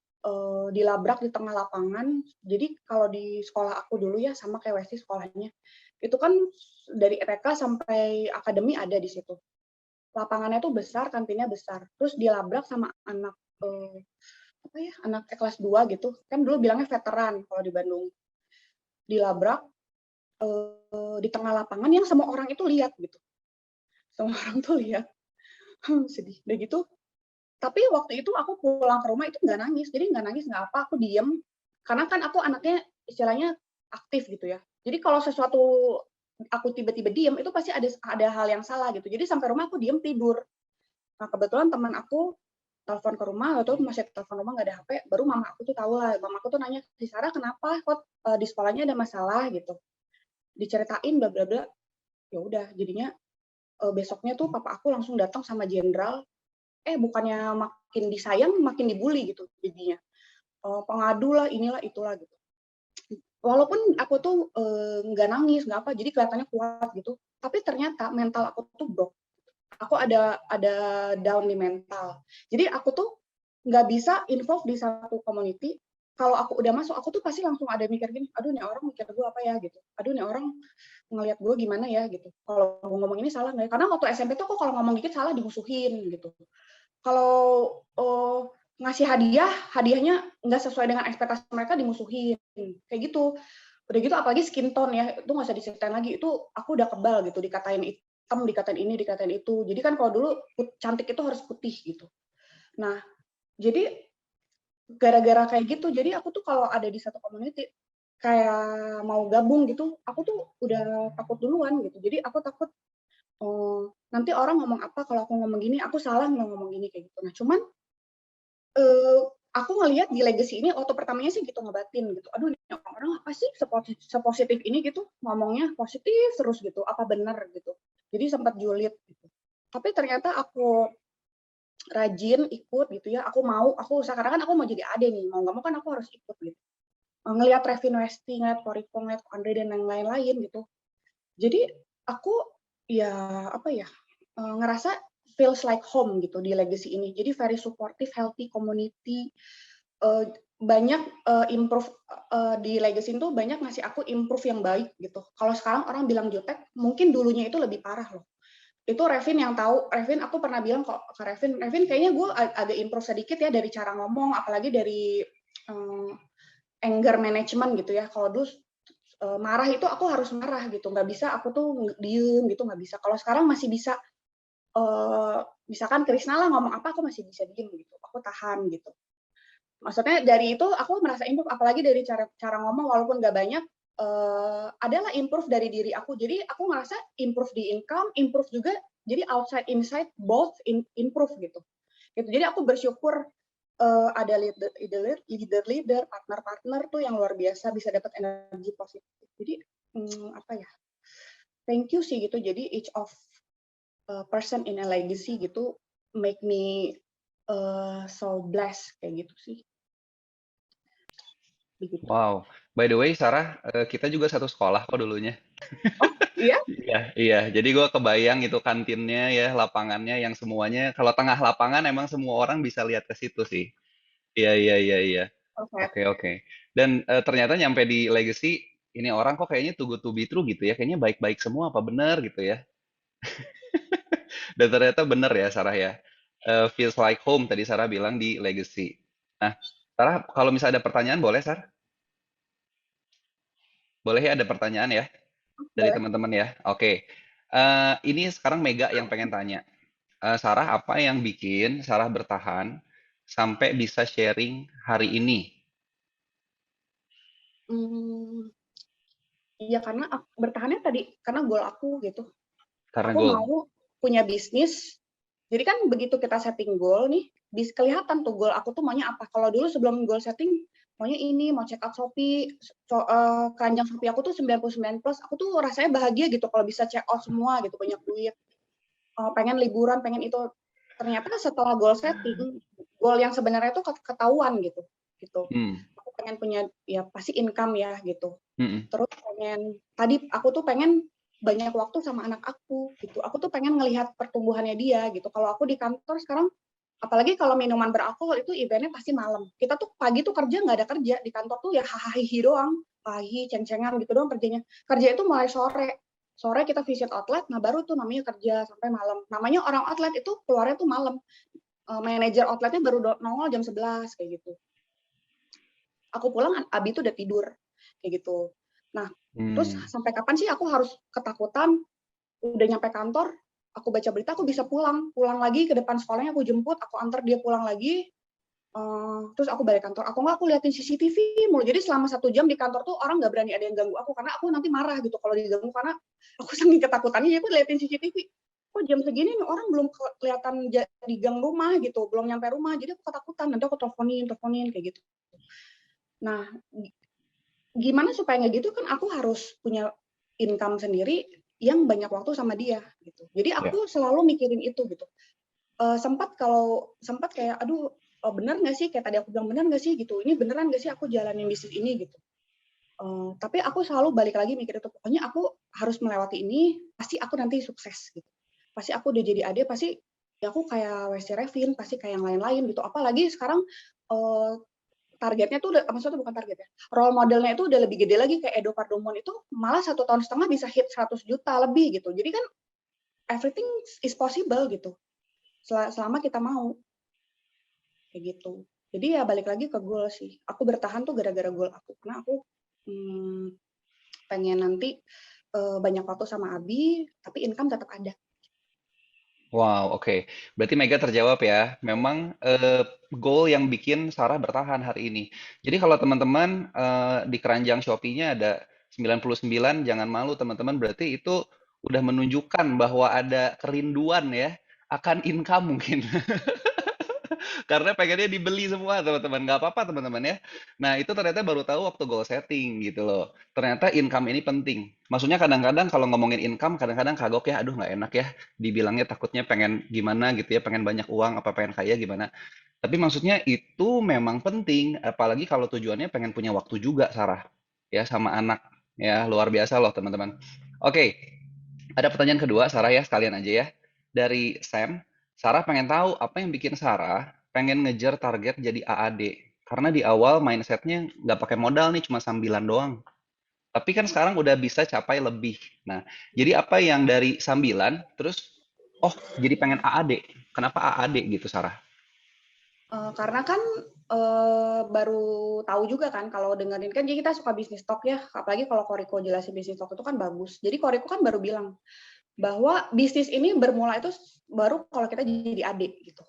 dilabrak di tengah lapangan. Jadi kalau di sekolah aku dulu ya sama kayak Westi sekolahnya, itu kan dari TK sampai akademi ada di situ. Lapangannya tuh besar, kantinnya besar. Terus dilabrak sama anak anak kelas 2 gitu. Kan dulu bilangnya veteran kalau di Bandung. Dilabrak di tengah lapangan yang semua orang itu lihat gitu. Semua orang tuh lihat. Sedih. Udah gitu, tapi waktu itu aku pulang ke rumah itu nggak nangis. Jadi nggak nangis, nggak apa, aku diem. Karena kan aku anaknya istilahnya aktif gitu ya. Jadi kalau sesuatu aku tiba-tiba diem, itu pasti ada hal yang salah gitu. Jadi sampai rumah aku diem tidur. Nah kebetulan teman aku telepon ke rumah, atau masih telepon rumah nggak ada HP, baru mama aku tuh tahu lah. Mama aku tuh nanya, si Sarah kenapa? Kok di sekolahnya ada masalah gitu? Diceritain bla bla bla. Ya udah, jadinya besoknya tuh papa aku langsung datang sama jenderal. Bukannya makin disayang, makin dibully gitu jadinya. Pengadu lah, inilah, itulah gitu. Walaupun aku tuh nggak nangis, nggak apa, jadi kelihatannya kuat gitu. Tapi ternyata mental aku tuh drop. Aku ada down di mental. Jadi aku tuh nggak bisa involve di satu community, kalau aku udah masuk, aku tuh pasti langsung ada mikir gini, aduh nih orang mikir gue apa ya gitu, aduh nih orang ngelihat gue gimana ya gitu, kalau gue ngomong ini salah nggak ya? Karena waktu SMP tuh aku kalau ngomong dikit salah dimusuhin gitu. Kalau ngasih hadiah, hadiahnya nggak sesuai dengan ekspektasi mereka dimusuhin, kayak gitu. Udah gitu apalagi skin tone ya, itu nggak usah diceritain lagi, itu aku udah kebal gitu, dikatain hitam, dikatain ini, dikatain itu. Jadi kan kalau dulu cantik itu harus putih gitu. Nah, jadi gara-gara kayak gitu, jadi aku tuh kalau ada di satu community kayak mau gabung gitu, aku tuh udah takut duluan gitu. Jadi aku takut nanti orang ngomong apa kalau aku ngomong gini, aku salah nggak ngomong gini kayak gitu. Nah, cuman aku ngelihat di legacy ini waktu pertamanya sih gitu ngebatin gitu. Aduh, ini orang apa sih sepositif ini gitu, ngomongnya positif terus gitu. Apa benar gitu. Jadi sempat julid gitu. Tapi ternyata aku rajin ikut gitu ya. Aku sekarang kan aku mau jadi ade nih. Mau nggak mau kan aku harus ikut gitu. Ngelihat Revin Westi, ngelihat Koriko, ngelihat Andre dan yang lain-lain gitu. Jadi aku ya apa ya, ngerasa feels like home gitu di legacy ini. Jadi very supportive, healthy community. Banyak improve di legacy itu banyak ngasih aku improve yang baik gitu. Kalau sekarang orang bilang jutek, mungkin dulunya itu lebih parah loh. Itu Revin yang tahu. Revin, aku pernah bilang kok ke Revin kayaknya gue agak improve sedikit ya dari cara ngomong, apalagi dari anger management gitu ya. Kalau dulu marah itu aku harus marah gitu, nggak bisa aku tuh diem gitu, nggak bisa. Kalau sekarang masih bisa, misalkan Krisna lah ngomong apa, aku masih bisa diem gitu, aku tahan gitu. Maksudnya dari itu aku merasa improve, apalagi dari cara ngomong walaupun nggak banyak, adalah improve dari diri aku. Jadi aku ngerasa improve di income, improve juga, jadi outside inside both improve gitu. Jadi aku bersyukur ada leader, partner tuh yang luar biasa bisa dapat energi positif. Jadi apa ya? Thank you sih gitu. Jadi each of person in a legacy gitu make me so blessed kayak gitu sih. Begitu. Wow. By the way, Sarah, kita juga satu sekolah kok dulunya. Oh iya? Iya, iya. Jadi gue kebayang itu kantinnya ya, lapangannya yang semuanya. Kalau tengah lapangan emang semua orang bisa lihat ke situ sih. Iya, iya, iya, iya. Oke. Oke, oke. Dan ternyata nyampe di Legacy, ini orang kok kayaknya too good to be true gitu ya. Kayaknya baik-baik semua, apa bener gitu ya. Dan ternyata bener ya, Sarah ya. Feels like home tadi Sarah bilang di Legacy. Nah, Sarah, kalau misalnya ada pertanyaan boleh, Sarah? Boleh ya ada pertanyaan ya dari Boleh. teman-teman ya. Oke. Ini sekarang Mega yang pengen tanya. Sarah, apa yang bikin Sarah bertahan sampai bisa sharing hari ini? Iya karena bertahannya tadi karena goal aku gitu. Karena Aku goal. mau punya bisnis. Jadi kan begitu kita setting goal nih, kelihatan tuh goal aku tuh maunya apa. Kalau dulu sebelum goal setting, maunya ini, mau check out Shopee, keranjang Shopee aku tuh 99 plus, aku tuh rasanya bahagia gitu kalau bisa check out semua gitu, banyak duit. Pengen liburan, pengen itu. Ternyata setelah goal setting, goal yang sebenarnya tuh ketahuan gitu. Aku pengen punya, ya pasti income ya gitu. Terus tadi aku tuh pengen banyak waktu sama anak aku gitu. Aku tuh pengen ngelihat pertumbuhannya dia gitu. Kalau aku di kantor sekarang, apalagi kalau minuman beralkohol itu eventnya pasti malam. Kita tuh pagi tuh kerja nggak ada kerja di kantor tuh ya hahaha doang, pagi ceng-cengan gitu doang kerjanya. Kerja itu mulai sore. Sore kita visit outlet, nah baru tuh namanya kerja sampai malam. Namanya orang outlet itu keluarnya tuh malam. Manajer outletnya baru nongol jam 11 kayak gitu. Aku pulang, Abi tuh udah tidur kayak gitu. Nah, terus sampai kapan sih aku harus ketakutan, udah nyampe kantor, aku baca berita, aku bisa pulang lagi ke depan sekolahnya, aku jemput, aku antar dia pulang lagi, terus aku balik kantor. Aku liatin CCTV mulu. Jadi selama 1 jam di kantor tuh orang nggak berani ada yang ganggu aku, karena aku nanti marah gitu kalau diganggu, karena aku saking ketakutannya, jadi aku liatin CCTV. Kok jam segini nih orang belum kelihatan di gang rumah gitu, belum nyampe rumah, jadi aku ketakutan, nanti aku teleponin kayak gitu. Nah, gimana supaya nggak gitu kan aku harus punya income sendiri yang banyak waktu sama dia gitu. Jadi aku selalu mikirin itu gitu. Sempat kayak aduh bener nggak sih kayak tadi aku bilang, bener nggak sih gitu, ini beneran nggak sih aku jalanin bisnis ini gitu. Tapi aku selalu balik lagi mikir itu, pokoknya aku harus melewati ini, pasti aku nanti sukses gitu. Pasti aku udah jadi ade, pasti ya aku kayak Westi Revin, pasti kayak yang lain-lain gitu. Apalagi sekarang targetnya tuh maksudnya bukan target ya, role modelnya itu udah lebih gede lagi, kayak Edo Pardomon itu malah 1,5 tahun bisa hit 100 juta lebih gitu. Jadi kan everything is possible gitu, selama kita mau, kayak gitu. Jadi ya balik lagi ke goal sih. Aku bertahan tuh gara-gara goal aku, karena aku pengen nanti banyak waktu sama Abi, tapi income tetap ada. Wow, oke. Berarti Mega terjawab ya. Memang goal yang bikin Sarah bertahan hari ini. Jadi kalau teman-teman di keranjang Shopee-nya ada 99, jangan malu teman-teman. Berarti itu udah menunjukkan bahwa ada kerinduan ya akan income mungkin. Karena pengennya dibeli semua teman-teman. Nggak apa-apa teman-teman ya. Nah itu ternyata baru tahu waktu goal setting gitu loh. Ternyata income ini penting. Maksudnya kadang-kadang kalau ngomongin income, kadang-kadang kagok ya, aduh nggak enak ya. Dibilangnya takutnya pengen gimana gitu ya, pengen banyak uang, apa pengen kaya gimana. Tapi maksudnya itu memang penting, apalagi kalau tujuannya pengen punya waktu juga, Sarah. Ya, sama anak. Ya, luar biasa loh teman-teman. Oke, ada pertanyaan kedua, Sarah ya, sekalian aja ya. Dari Sam, Sarah pengen tahu apa yang bikin Sarah pengen ngejar target jadi AAD. Karena di awal mindsetnya nggak pakai modal nih, cuma sambilan doang. Tapi kan sekarang udah bisa capai lebih. Nah, jadi apa yang dari sambilan, terus, oh jadi pengen AAD. Kenapa AAD gitu, Sarah? Karena kan baru tahu juga kan kalau dengerin kan, jadi kita suka bisnis talk ya, apalagi kalau Koriko jelasin bisnis talk itu kan bagus. Jadi Koriko kan baru bilang bahwa bisnis ini bermula itu baru kalau kita jadi adik gitu.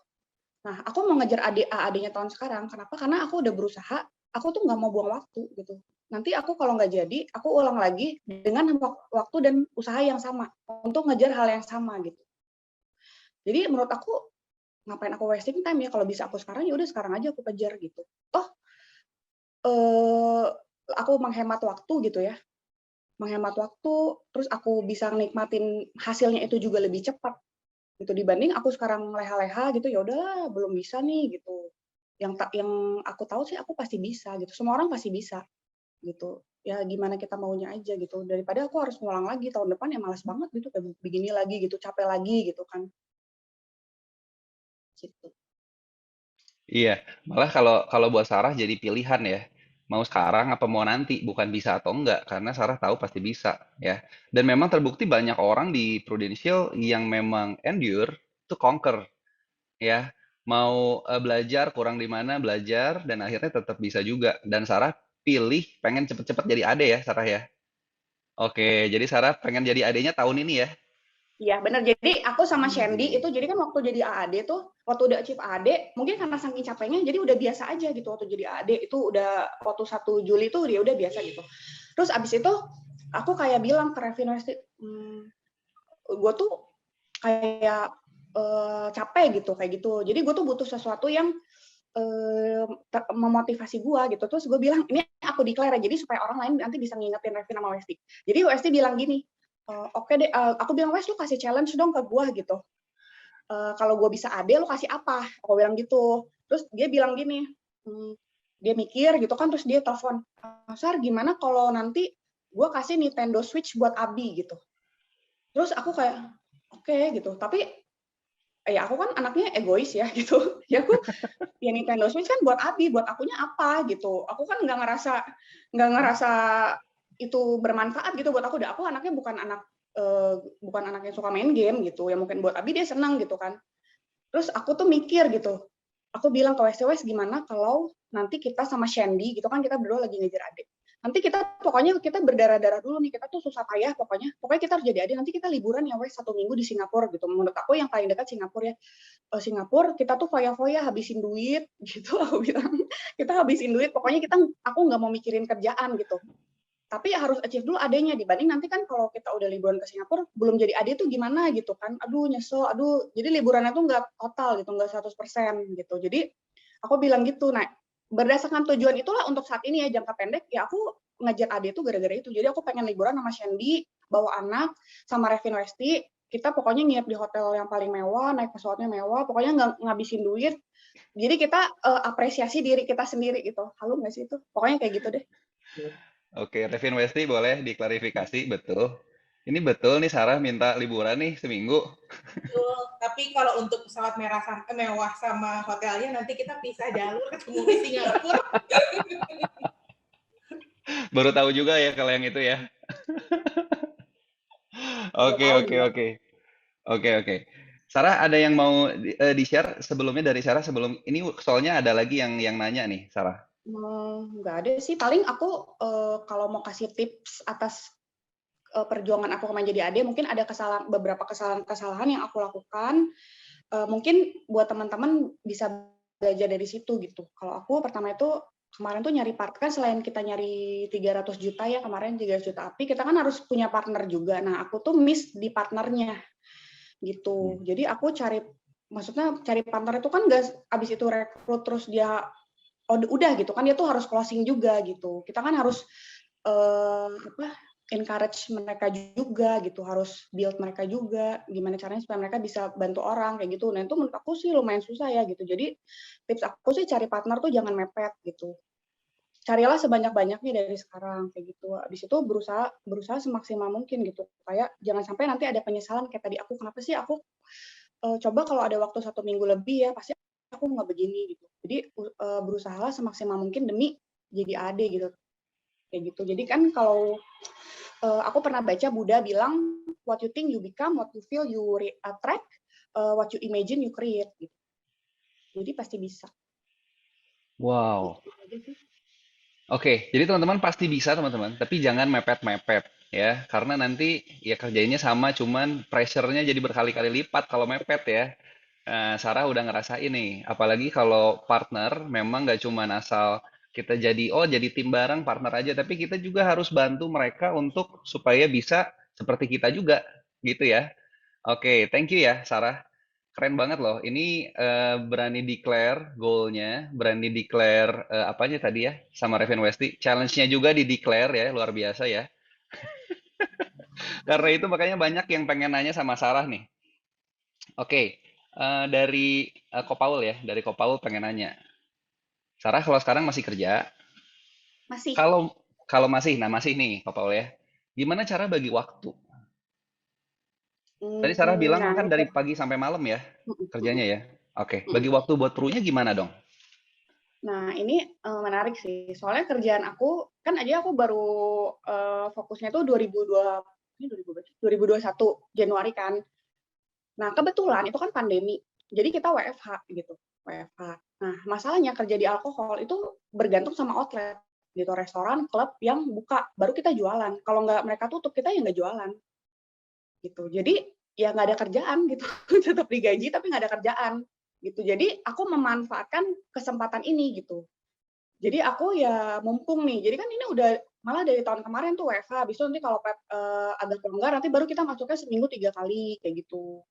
Nah, aku mau ngejar AAD-nya tahun sekarang. Kenapa? Karena aku udah berusaha, aku tuh nggak mau buang waktu gitu. Nanti aku kalau nggak jadi, aku ulang lagi dengan waktu dan usaha yang sama untuk ngejar hal yang sama gitu. Jadi menurut aku ngapain aku wasting time ya, kalau bisa aku sekarang ya udah sekarang aja aku kejar gitu. Toh aku menghemat waktu gitu ya. Menghemat waktu, terus aku bisa nikmatin hasilnya itu juga lebih cepat gitu dibanding aku sekarang leha-leha gitu, ya udahlah belum bisa nih gitu. Yang aku tahu sih aku pasti bisa gitu. Semua orang pasti bisa gitu. Ya gimana kita maunya aja gitu. Daripada aku harus ngulang lagi tahun depan, ya malas banget gitu kayak begini lagi gitu, capek lagi gitu kan. Gitu. Iya, malah kalau kalau buat Sarah jadi pilihan ya. Mau sekarang apa mau nanti, bukan bisa atau enggak, karena Sarah tahu pasti bisa ya. Dan memang terbukti banyak orang di Prudential yang memang endure to conquer ya. Mau belajar kurang di mana belajar dan akhirnya tetap bisa juga. Dan Sarah pilih pengen cepet-cepet jadi ade ya, Sarah ya. Oke, jadi Sarah pengen jadi adenya tahun ini ya. Iya benar. Jadi aku sama Shandy itu jadi kan waktu jadi AAD tuh, waktu udah achieve AAD, mungkin karena saking capeknya jadi udah biasa aja gitu waktu jadi AAD itu udah waktu 1 Juli tuh dia udah biasa gitu. Terus abis itu aku kayak bilang ke Revin Westi, gue tuh kayak capek gitu kayak gitu. Jadi gue tuh butuh sesuatu yang memotivasi gue gitu. Terus gue bilang ini aku declare jadi supaya orang lain nanti bisa ngingetin Revin sama Westi. Jadi Westi bilang gini, oke deh, aku bilang Wes lu kasih challenge dong ke gue gitu. Kalau gue bisa AD lu kasih apa? Aku bilang gitu. Terus dia bilang gini, dia mikir gitu kan, terus dia telepon, Sar gimana kalau nanti gue kasih Nintendo Switch buat Abi gitu. Terus aku kayak oke gitu. Tapi ya aku kan anaknya egois ya gitu. Ya aku ya Nintendo Switch kan buat Abi, buat akunya apa gitu. Aku kan nggak ngerasa itu bermanfaat gitu buat aku. Aku anaknya bukan anak yang suka main game gitu. Ya mungkin buat Abi dia senang gitu kan. Terus aku tuh mikir gitu. Aku bilang ke WSWS gimana kalau nanti kita sama Shandy gitu kan, kita berdua lagi ngejar adik. Nanti kita pokoknya kita berdarah-darah dulu nih, kita tuh susah payah pokoknya kita harus jadi adik. Nanti kita liburan ya wes 1 minggu di Singapura gitu. Menurut aku yang paling dekat Singapura ya. Singapura kita tuh foya-foya habisin duit gitu. Aku bilang kita habisin duit, pokoknya aku nggak mau mikirin kerjaan gitu. Tapi harus achieve dulu adanya, dibanding nanti kan kalau kita udah liburan ke Singapura belum jadi ade tuh gimana gitu kan, aduh nyesel, jadi liburannya tuh nggak total gitu, nggak 100% gitu. Jadi aku bilang gitu. Nah berdasarkan tujuan itulah untuk saat ini ya, jangka pendek ya aku ngejar ade tuh gara-gara itu. Jadi aku pengen liburan sama Shandy, bawa anak, sama Revin Westi, kita pokoknya nginep di hotel yang paling mewah, naik pesawatnya mewah, pokoknya nggak ngabisin duit. Jadi kita apresiasi diri kita sendiri gitu. Halu nggak sih itu? Pokoknya kayak gitu deh. Oke, Revin Westi boleh diklarifikasi, betul. Ini betul nih Sarah minta liburan nih seminggu. Betul. Tapi kalau untuk pesawat mewah sama hotelnya nanti kita pisah jalur ketemu di Singapura. Baru tahu juga ya kalau yang itu ya. Udah Oke, tahu oke, juga. oke. Oke, oke. Sarah ada yang mau di-share sebelumnya dari Sarah sebelum ini soalnya ada lagi yang nanya nih, Sarah. Nggak ada sih. Paling aku kalau mau kasih tips atas perjuangan aku kemarin jadi AD, mungkin ada beberapa kesalahan yang aku lakukan. Mungkin buat teman-teman bisa belajar dari situ gitu. Kalau aku pertama itu kemarin tuh nyari partner, kan selain kita nyari 300 juta ya, kemarin 300 juta API, kita kan harus punya partner juga. Nah, aku tuh miss di partnernya gitu. Jadi aku maksudnya cari partner itu kan nggak abis itu rekrut terus dia udah gitu kan, dia tuh harus closing juga gitu. Kita kan harus encourage mereka juga gitu, harus build mereka juga, gimana caranya supaya mereka bisa bantu orang kayak gitu. Nah itu menurut aku sih lumayan susah ya gitu. Jadi tips aku sih cari partner tuh jangan mepet gitu. Carilah sebanyak-banyaknya dari sekarang kayak gitu. Habis itu berusaha semaksimal mungkin gitu. Kayak jangan sampai nanti ada penyesalan kayak tadi aku, kenapa sih aku coba kalau ada waktu 1 minggu lebih ya pasti aku nggak begini gitu. Jadi berusahalah semaksimal mungkin demi jadi AD gitu. Kayak gitu. Jadi kan kalau aku pernah baca Buddha bilang what you think you become, what you feel you attract, what you imagine you create gitu. Jadi pasti bisa. Wow. Gitu aja sih. Oke, jadi teman-teman pasti bisa teman-teman, tapi jangan mepet-mepet ya, karena nanti ya kerjainnya sama, cuman pressure-nya jadi berkali-kali lipat kalau mepet ya. Sarah udah ngerasain nih, apalagi kalau partner memang nggak cuman asal kita jadi tim bareng partner aja, tapi kita juga harus bantu mereka untuk supaya bisa seperti kita juga, gitu ya. Oke, thank you ya Sarah. Keren banget loh. Ini berani declare goal-nya, berani declare apanya tadi ya, sama Revin Westi. Challenge-nya juga di declare ya, luar biasa ya. Karena itu makanya banyak yang pengen nanya sama Sarah nih. Oke, dari Kopaul ya, dari Kopaul pengen nanya. Sarah kalau sekarang masih kerja, Masih. kalau kalau masih nih Kopaul ya. Gimana cara bagi waktu? Tadi Sarah bilang Nah, kan dari pagi sampai malam ya kerjanya ya. Oke, bagi waktu buat krunya gimana dong? Nah, ini menarik sih. Soalnya kerjaan aku kan aja aku baru fokusnya tuh 2021 Januari kan. Nah, kebetulan itu kan pandemi. Jadi kita WFH gitu, WFH. Nah, masalahnya kerja di alkohol itu bergantung sama outlet gitu, restoran, klub yang buka, baru kita jualan. Kalau nggak mereka tutup, kita ya nggak jualan gitu. Jadi ya nggak ada kerjaan gitu, tetap digaji tapi nggak ada kerjaan gitu. Jadi aku memanfaatkan kesempatan ini gitu. Jadi aku ya mumpung nih. Jadi kan ini udah malah dari tahun kemarin tuh WFH. Habis itu nanti kalau agak longgar nanti baru kita masuknya seminggu 3 kali kayak gitu.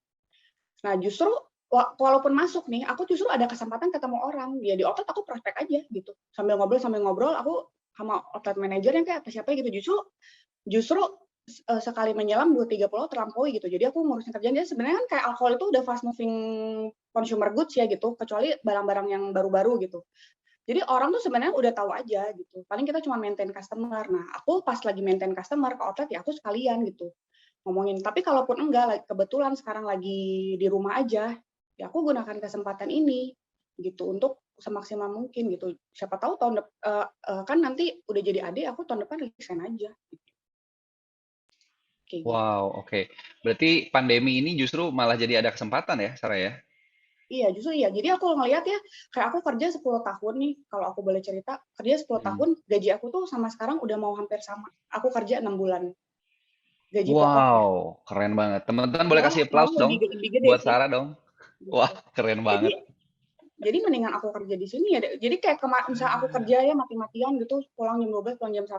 Nah, justru walaupun masuk nih, aku justru ada kesempatan ketemu orang. Ya di outlet aku prospek aja gitu. Sambil ngobrol, aku sama outlet manajernya kayak siapa gitu. Justru sekali menyelam 2-3 pulau terlampaui gitu. Jadi aku ngurusin kerjaan dia sebenarnya kan kayak alkohol itu udah fast moving consumer goods ya gitu, kecuali barang-barang yang baru-baru gitu. Jadi orang tuh sebenarnya udah tahu aja gitu. Paling kita cuma maintain customer. Nah, aku pas lagi maintain customer ke outlet ya aku sekalian gitu ngomongin. Tapi kalaupun enggak, kebetulan sekarang lagi di rumah aja, ya aku gunakan kesempatan ini gitu untuk semaksimal mungkin gitu. Siapa tahu kan nanti udah jadi adik, aku tahun depan resign aja. Gitu. Kayak gitu. Wow, oke. Berarti pandemi ini justru malah jadi ada kesempatan ya, Sarah ya? Iya, justru iya. Jadi aku ngelihat ya, kayak aku kerja 10 tahun nih, kalau aku boleh cerita, kerja 10 tahun, gaji aku tuh sama sekarang udah mau hampir sama. Aku kerja 6 bulan. Gaji pokoknya. Wow, keren banget. Teman-teman boleh Malah kasih malah applause lebih dong lebih gede buat sih. Sarah dong. Wah, Gitu. keren Jadi banget. jadi mendingan aku kerja di sini ya. Jadi kayak misalnya aku kerja ya mati-matian gitu, pulang jam 12, pulang jam 1,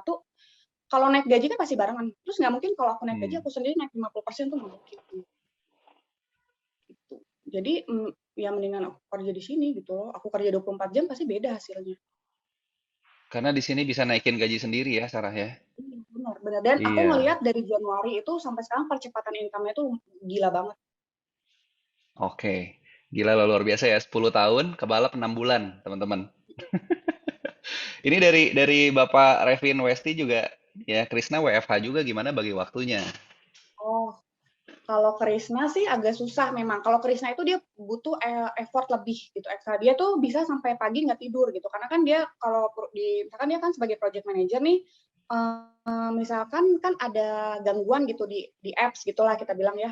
kalau naik gaji kan pasti barengan. Terus nggak mungkin kalau aku naik gaji aku sendiri naik 50% tuh nggak mungkin. Gitu. Jadi ya mendingan aku kerja di sini gitu loh. Aku kerja 24 jam pasti beda hasilnya. Karena di sini bisa naikin gaji sendiri ya, Sarah ya. Iya, benar, benar. Dan aku Iya. ngelihat dari Januari itu sampai sekarang percepatan income-nya tuh gila banget. Oke. Gila loh, luar biasa ya. 10 tahun kebalap 6 bulan, teman-teman. Ini dari Bapak Revin Westi juga ya, Krisna WFH juga gimana bagi waktunya? Kalau Krisna sih agak susah memang. Kalau Krisna itu dia butuh effort lebih gitu ekstra. Dia tuh bisa sampai pagi nggak tidur gitu. Karena kan dia kalau misalkan dia kan sebagai project manager nih, misalkan kan ada gangguan gitu di apps gitulah kita bilang ya.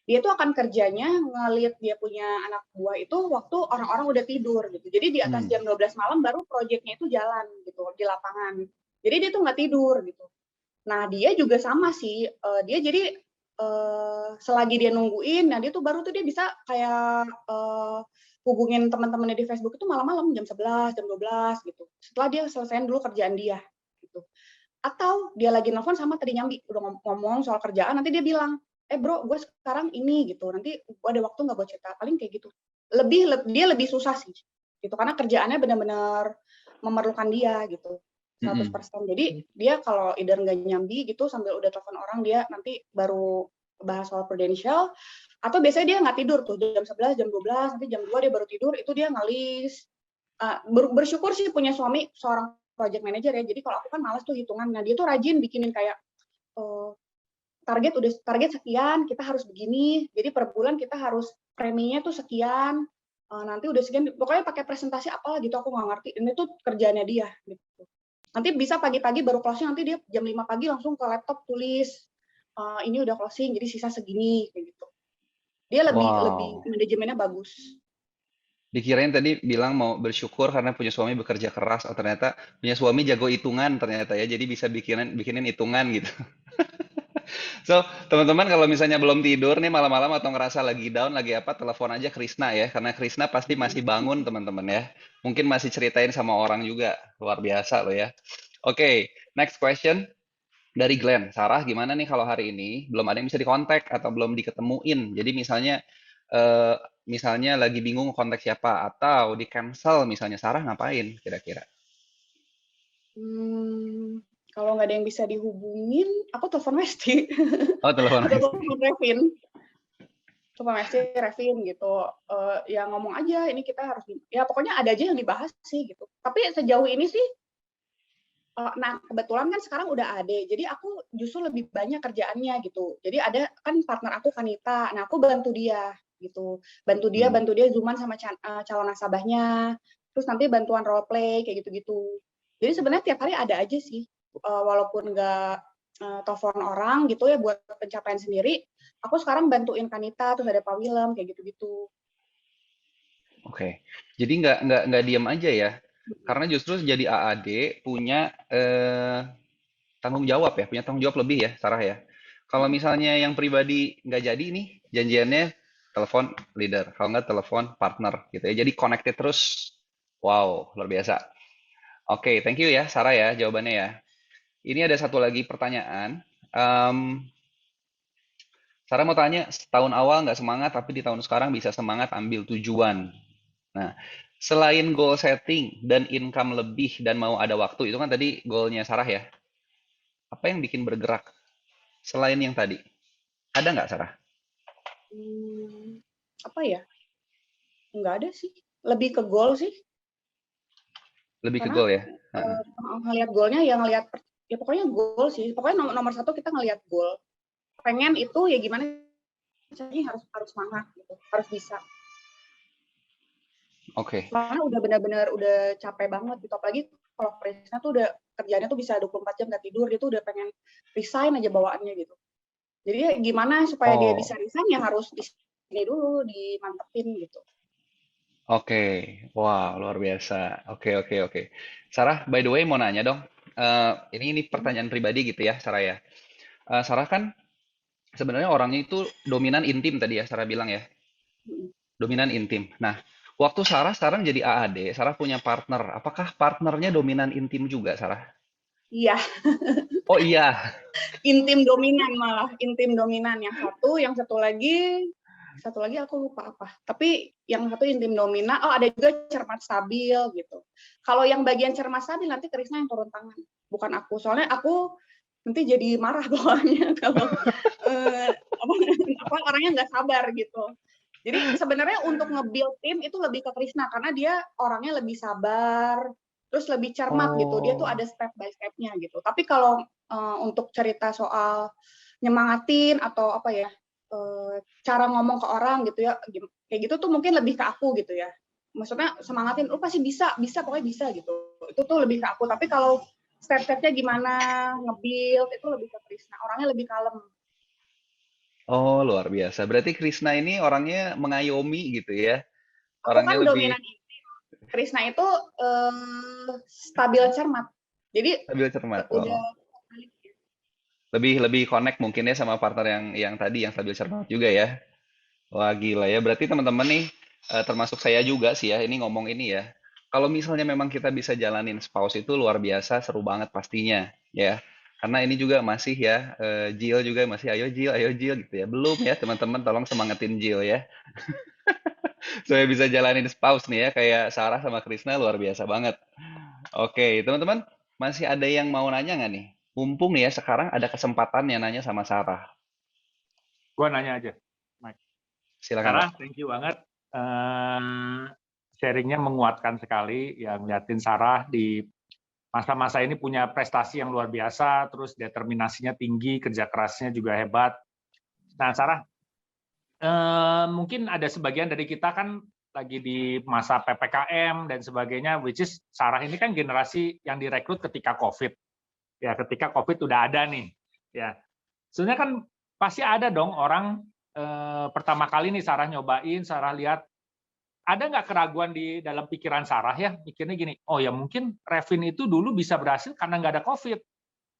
Dia tuh akan kerjanya ngelit dia punya anak buah itu waktu orang-orang udah tidur gitu. Jadi di atas jam 12 malam baru projectnya itu jalan gitu di lapangan. Jadi dia tuh nggak tidur gitu. Nah dia juga sama sih. Dia jadi selagi dia nungguin, nah dia tuh baru tuh dia bisa kayak hubungin teman-temannya di Facebook itu malam-malam jam 11, jam 12 gitu. Setelah dia selesaiin dulu kerjaan dia gitu. Atau dia lagi nelfon sama tadi Nyambi udah ngomong soal kerjaan, nanti dia bilang, bro, gue sekarang ini gitu. Nanti gue ada waktu nggak buat cerita, paling kayak gitu. Dia lebih susah sih, gitu. Karena kerjaannya benar-benar memerlukan dia gitu. 100%. Jadi dia kalau either nggak nyambi gitu sambil udah telepon orang dia nanti baru bahas soal prudential atau biasanya dia nggak tidur tuh jam 11, jam 12, nanti jam 2 dia baru tidur itu dia ngelis. Bersyukur sih punya suami seorang project manager ya. Jadi kalau aku kan malas tuh hitungan. Nah, dia tuh rajin bikinin kayak target sekian, kita harus begini. Jadi per bulan kita harus preminya tuh sekian. Nanti udah sekian, pokoknya pakai presentasi apalah gitu aku nggak ngerti. Ini tuh kerjaannya dia gitu. Nanti bisa pagi-pagi baru closing, nanti dia jam 5 pagi langsung ke laptop tulis ini udah closing, jadi sisa segini kayak gitu. Dia lebih manajemennya bagus. Dikirain tadi bilang mau bersyukur karena punya suami bekerja keras, oh ternyata punya suami jago hitungan ternyata ya, jadi bisa bikinin hitungan gitu. So, teman-teman kalau misalnya belum tidur nih malam-malam atau ngerasa lagi down, lagi apa, telepon aja Krisna ya, karena Krisna pasti masih bangun teman-teman ya. Mungkin masih ceritain sama orang juga, luar biasa loh ya. Oke, next question dari Glenn. Sarah, gimana nih kalau hari ini belum ada yang bisa dikontak atau belum diketemuin? Jadi misalnya lagi bingung kontak siapa atau di cancel misalnya, Sarah ngapain kira-kira? Kalau nggak ada yang bisa dihubungin, aku telepon Westi. Oh, telepon. Atau telepon Revin. Telepon Westi, Revin gitu. Ya ngomong aja, ini kita harus, ya pokoknya ada aja yang dibahas sih gitu. Tapi sejauh ini sih, nah kebetulan kan sekarang udah ada, jadi aku justru lebih banyak kerjaannya gitu. Jadi ada kan partner aku Kanita, nah aku bantu dia gitu, bantu dia zooman sama calon nasabahnya, terus nanti bantuan role play kayak gitu-gitu. Jadi sebenarnya tiap hari ada aja sih, walaupun nggak telepon orang gitu ya buat pencapaian sendiri. Aku sekarang bantuin Kanita, terus ada Pak Willem kayak gitu-gitu. Oke, jadi nggak diam aja ya, karena justru jadi AAD punya tanggung jawab ya, punya tanggung jawab lebih ya, Sarah ya. Kalau misalnya yang pribadi nggak jadi nih, janjiannya telepon leader, kalau nggak telepon partner gitu ya. Jadi connected terus. Wow, luar biasa. Oke, thank you ya, Sarah ya, jawabannya ya. Ini ada satu lagi pertanyaan. Sarah mau tanya, setahun awal nggak semangat, tapi di tahun sekarang bisa semangat ambil tujuan. Nah, selain goal setting dan income lebih dan mau ada waktu, itu kan tadi goalnya Sarah ya. Apa yang bikin bergerak selain yang tadi? Ada nggak, Sarah? Apa ya? Nggak ada sih. Lebih ke goal sih. Lebih ke Karena goal ya? ngelihat goalnya ya ngelihat ya pokoknya goal sih. Pokoknya nomor satu kita ngelihat goal. Pengen itu ya gimana caranya harus semangat gitu, harus bisa. Oke. Karena udah benar-benar udah capek banget gitu. Apalagi kalau Krisna tuh udah kerjanya tuh bisa 24 jam nggak tidur, dia tuh udah pengen resign aja bawaannya gitu. Jadi ya gimana supaya dia bisa resign ya harus di sini dulu dimantepin gitu. Oke, wah luar biasa. Oke. Sarah, by the way mau nanya dong. Ini pertanyaan pribadi gitu ya, Sarah ya. Sarah kan sebenarnya orangnya itu dominan intim tadi ya, Sarah bilang ya. Dominan intim. Nah, waktu Sarah sekarang jadi AAD, Sarah punya partner. Apakah partnernya dominan intim juga, Sarah? Iya. Oh iya. Intim dominan malah, intim dominan yang satu lagi aku lupa apa. Tapi yang satu intim dominan, ada juga cermat stabil gitu. Kalau yang bagian cermat stabil nanti Krisna yang turun tangan, bukan aku. Soalnya aku nanti jadi marah bawahnya kalau orangnya nggak sabar gitu. Jadi sebenarnya untuk nge-build tim itu lebih ke Krisna karena dia orangnya lebih sabar, terus lebih cermat gitu. Dia tuh ada step by step-nya gitu. Tapi kalau untuk cerita soal nyemangatin atau apa ya, cara ngomong ke orang gitu ya, kayak gitu tuh mungkin lebih ke aku gitu ya. Maksudnya semangatin, lu pasti bisa, pokoknya bisa gitu. Itu tuh lebih ke aku. Tapi kalau step-stepnya gimana, nge-build, itu lebih ke Krisna. Orangnya lebih kalem. Oh, luar biasa. Berarti Krisna ini orangnya mengayomi gitu ya. Aku Orangnya kan lebih dominan Krisna itu stabil cermat. Jadi stabil cermat. udah Oh. Lebih connect mungkin ya sama partner yang tadi yang stabil cermat juga ya. Wah, gila ya. Berarti teman-teman nih, termasuk saya juga sih ya, ini ngomong ini ya. Kalau misalnya memang kita bisa jalanin spouse itu luar biasa, seru banget pastinya, ya. Karena ini juga masih ya, Jill juga masih ayo Jill gitu ya. Belum ya teman-teman, tolong semangatin Jill ya. Supaya bisa jalanin spouse nih ya, kayak Sarah sama Krisna luar biasa banget. Oke, teman-teman, masih ada yang mau nanya nggak nih? Mumpung nih ya, sekarang ada kesempatan yang nanya sama Sarah. Gue nanya aja, Mike. Silakan, Sarah, Pak. thank you banget. Sharingnya menguatkan sekali, yang liatin Sarah di masa-masa ini punya prestasi yang luar biasa, terus determinasinya tinggi, kerja kerasnya juga hebat. Nah, Sarah, mungkin ada sebagian dari kita kan lagi di masa PPKM dan sebagainya, which is Sarah ini kan generasi yang direkrut ketika COVID. Ya, ketika COVID udah ada nih. Ya, sebenarnya kan pasti ada dong orang pertama kali nih Sarah nyobain, Sarah lihat, ada nggak keraguan di dalam pikiran Sarah ya, mikirnya gini, oh ya mungkin Revin itu dulu bisa berhasil karena nggak ada COVID.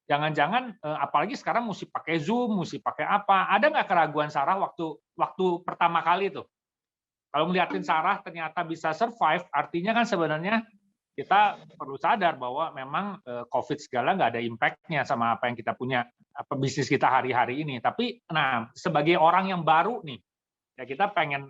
Jangan-jangan apalagi sekarang mesti pakai Zoom, mesti pakai apa? Ada nggak keraguan Sarah waktu pertama kali tuh? Kalau ngeliatin Sarah ternyata bisa survive, artinya kan sebenarnya kita perlu sadar bahwa memang COVID segala nggak ada impact-nya sama apa yang kita punya, apa bisnis kita hari-hari ini. Tapi, nah sebagai orang yang baru nih, ya kita pengen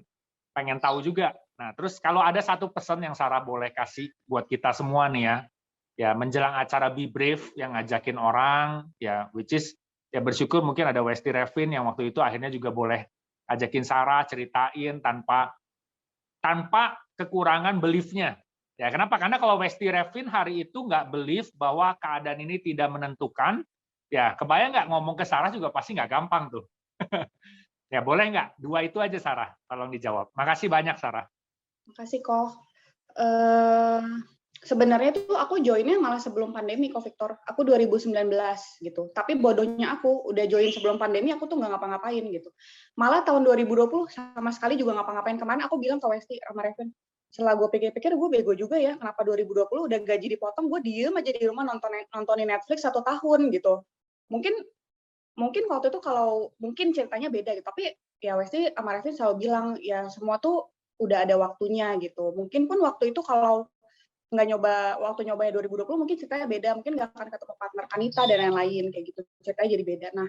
tahu juga. Nah, terus kalau ada satu pesan yang Sarah boleh kasih buat kita semua nih ya menjelang acara Be Brave yang ngajakin orang, ya which is ya bersyukur mungkin ada Westi Revin yang waktu itu akhirnya juga boleh ajakin Sarah ceritain tanpa kekurangan belief-nya. Ya, kenapa? Karena kalau Westi Revin hari itu nggak belief bahwa keadaan ini tidak menentukan, ya kebayang nggak ngomong ke Sarah juga pasti nggak gampang tuh. Ya boleh nggak? Dua itu aja Sarah, tolong dijawab. Makasih banyak Sarah. Makasih kok. Sebenarnya tuh aku joinnya malah sebelum pandemi kok Victor. Aku 2019 gitu. Tapi bodohnya aku udah join sebelum pandemi aku tuh nggak ngapa-ngapain gitu. Malah tahun 2020 sama sekali juga ngapa-ngapain. Kemarin aku bilang ke Westi sama Revin, setelah gue pikir-pikir gue bego juga ya. Kenapa 2020 udah gaji dipotong gue diem aja di rumah nontonin Netflix 1 tahun gitu. Mungkin waktu itu kalau mungkin ceritanya beda gitu. Tapi ya Westi sama Revin selalu bilang ya semua tuh udah ada waktunya gitu. Mungkin pun waktu itu kalau nggak nyoba 2020 mungkin ceritanya beda, mungkin nggak akan ketemu partner Kanita dan lain-lain kayak gitu, ceritanya jadi beda. Nah,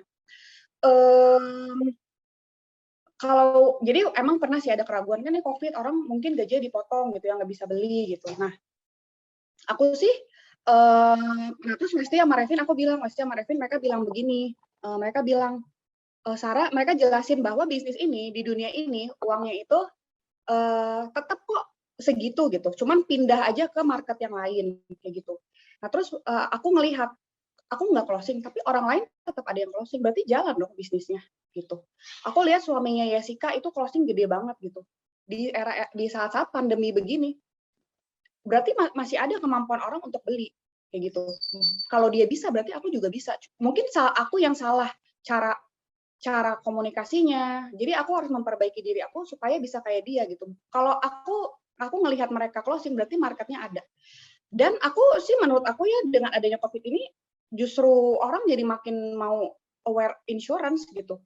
kalau jadi emang pernah sih ada keraguan kan nih COVID, orang mungkin gajinya dipotong gitu ya, nggak bisa beli gitu. Nah, aku sih nah terus Westi sama Revin aku bilang, Westi sama Revin mereka bilang begini, mereka bilang, Sarah, mereka jelasin bahwa bisnis ini di dunia ini uangnya itu tetap kok segitu gitu, cuman pindah aja ke market yang lain kayak gitu. Nah terus aku ngelihat, aku nggak closing, tapi orang lain tetap ada yang closing, berarti jalan dong bisnisnya gitu. Aku lihat suaminya Jessica itu closing gede banget gitu di saat-saat pandemi begini. Berarti masih ada kemampuan orang untuk beli kayak gitu. Kalau dia bisa, berarti aku juga bisa. Mungkin aku yang salah cara komunikasinya. Jadi aku harus memperbaiki diri aku supaya bisa kayak dia gitu. Kalau aku ngelihat mereka closing berarti marketnya ada. Dan aku sih menurut aku ya dengan adanya COVID ini justru orang jadi makin mau aware insurance gitu.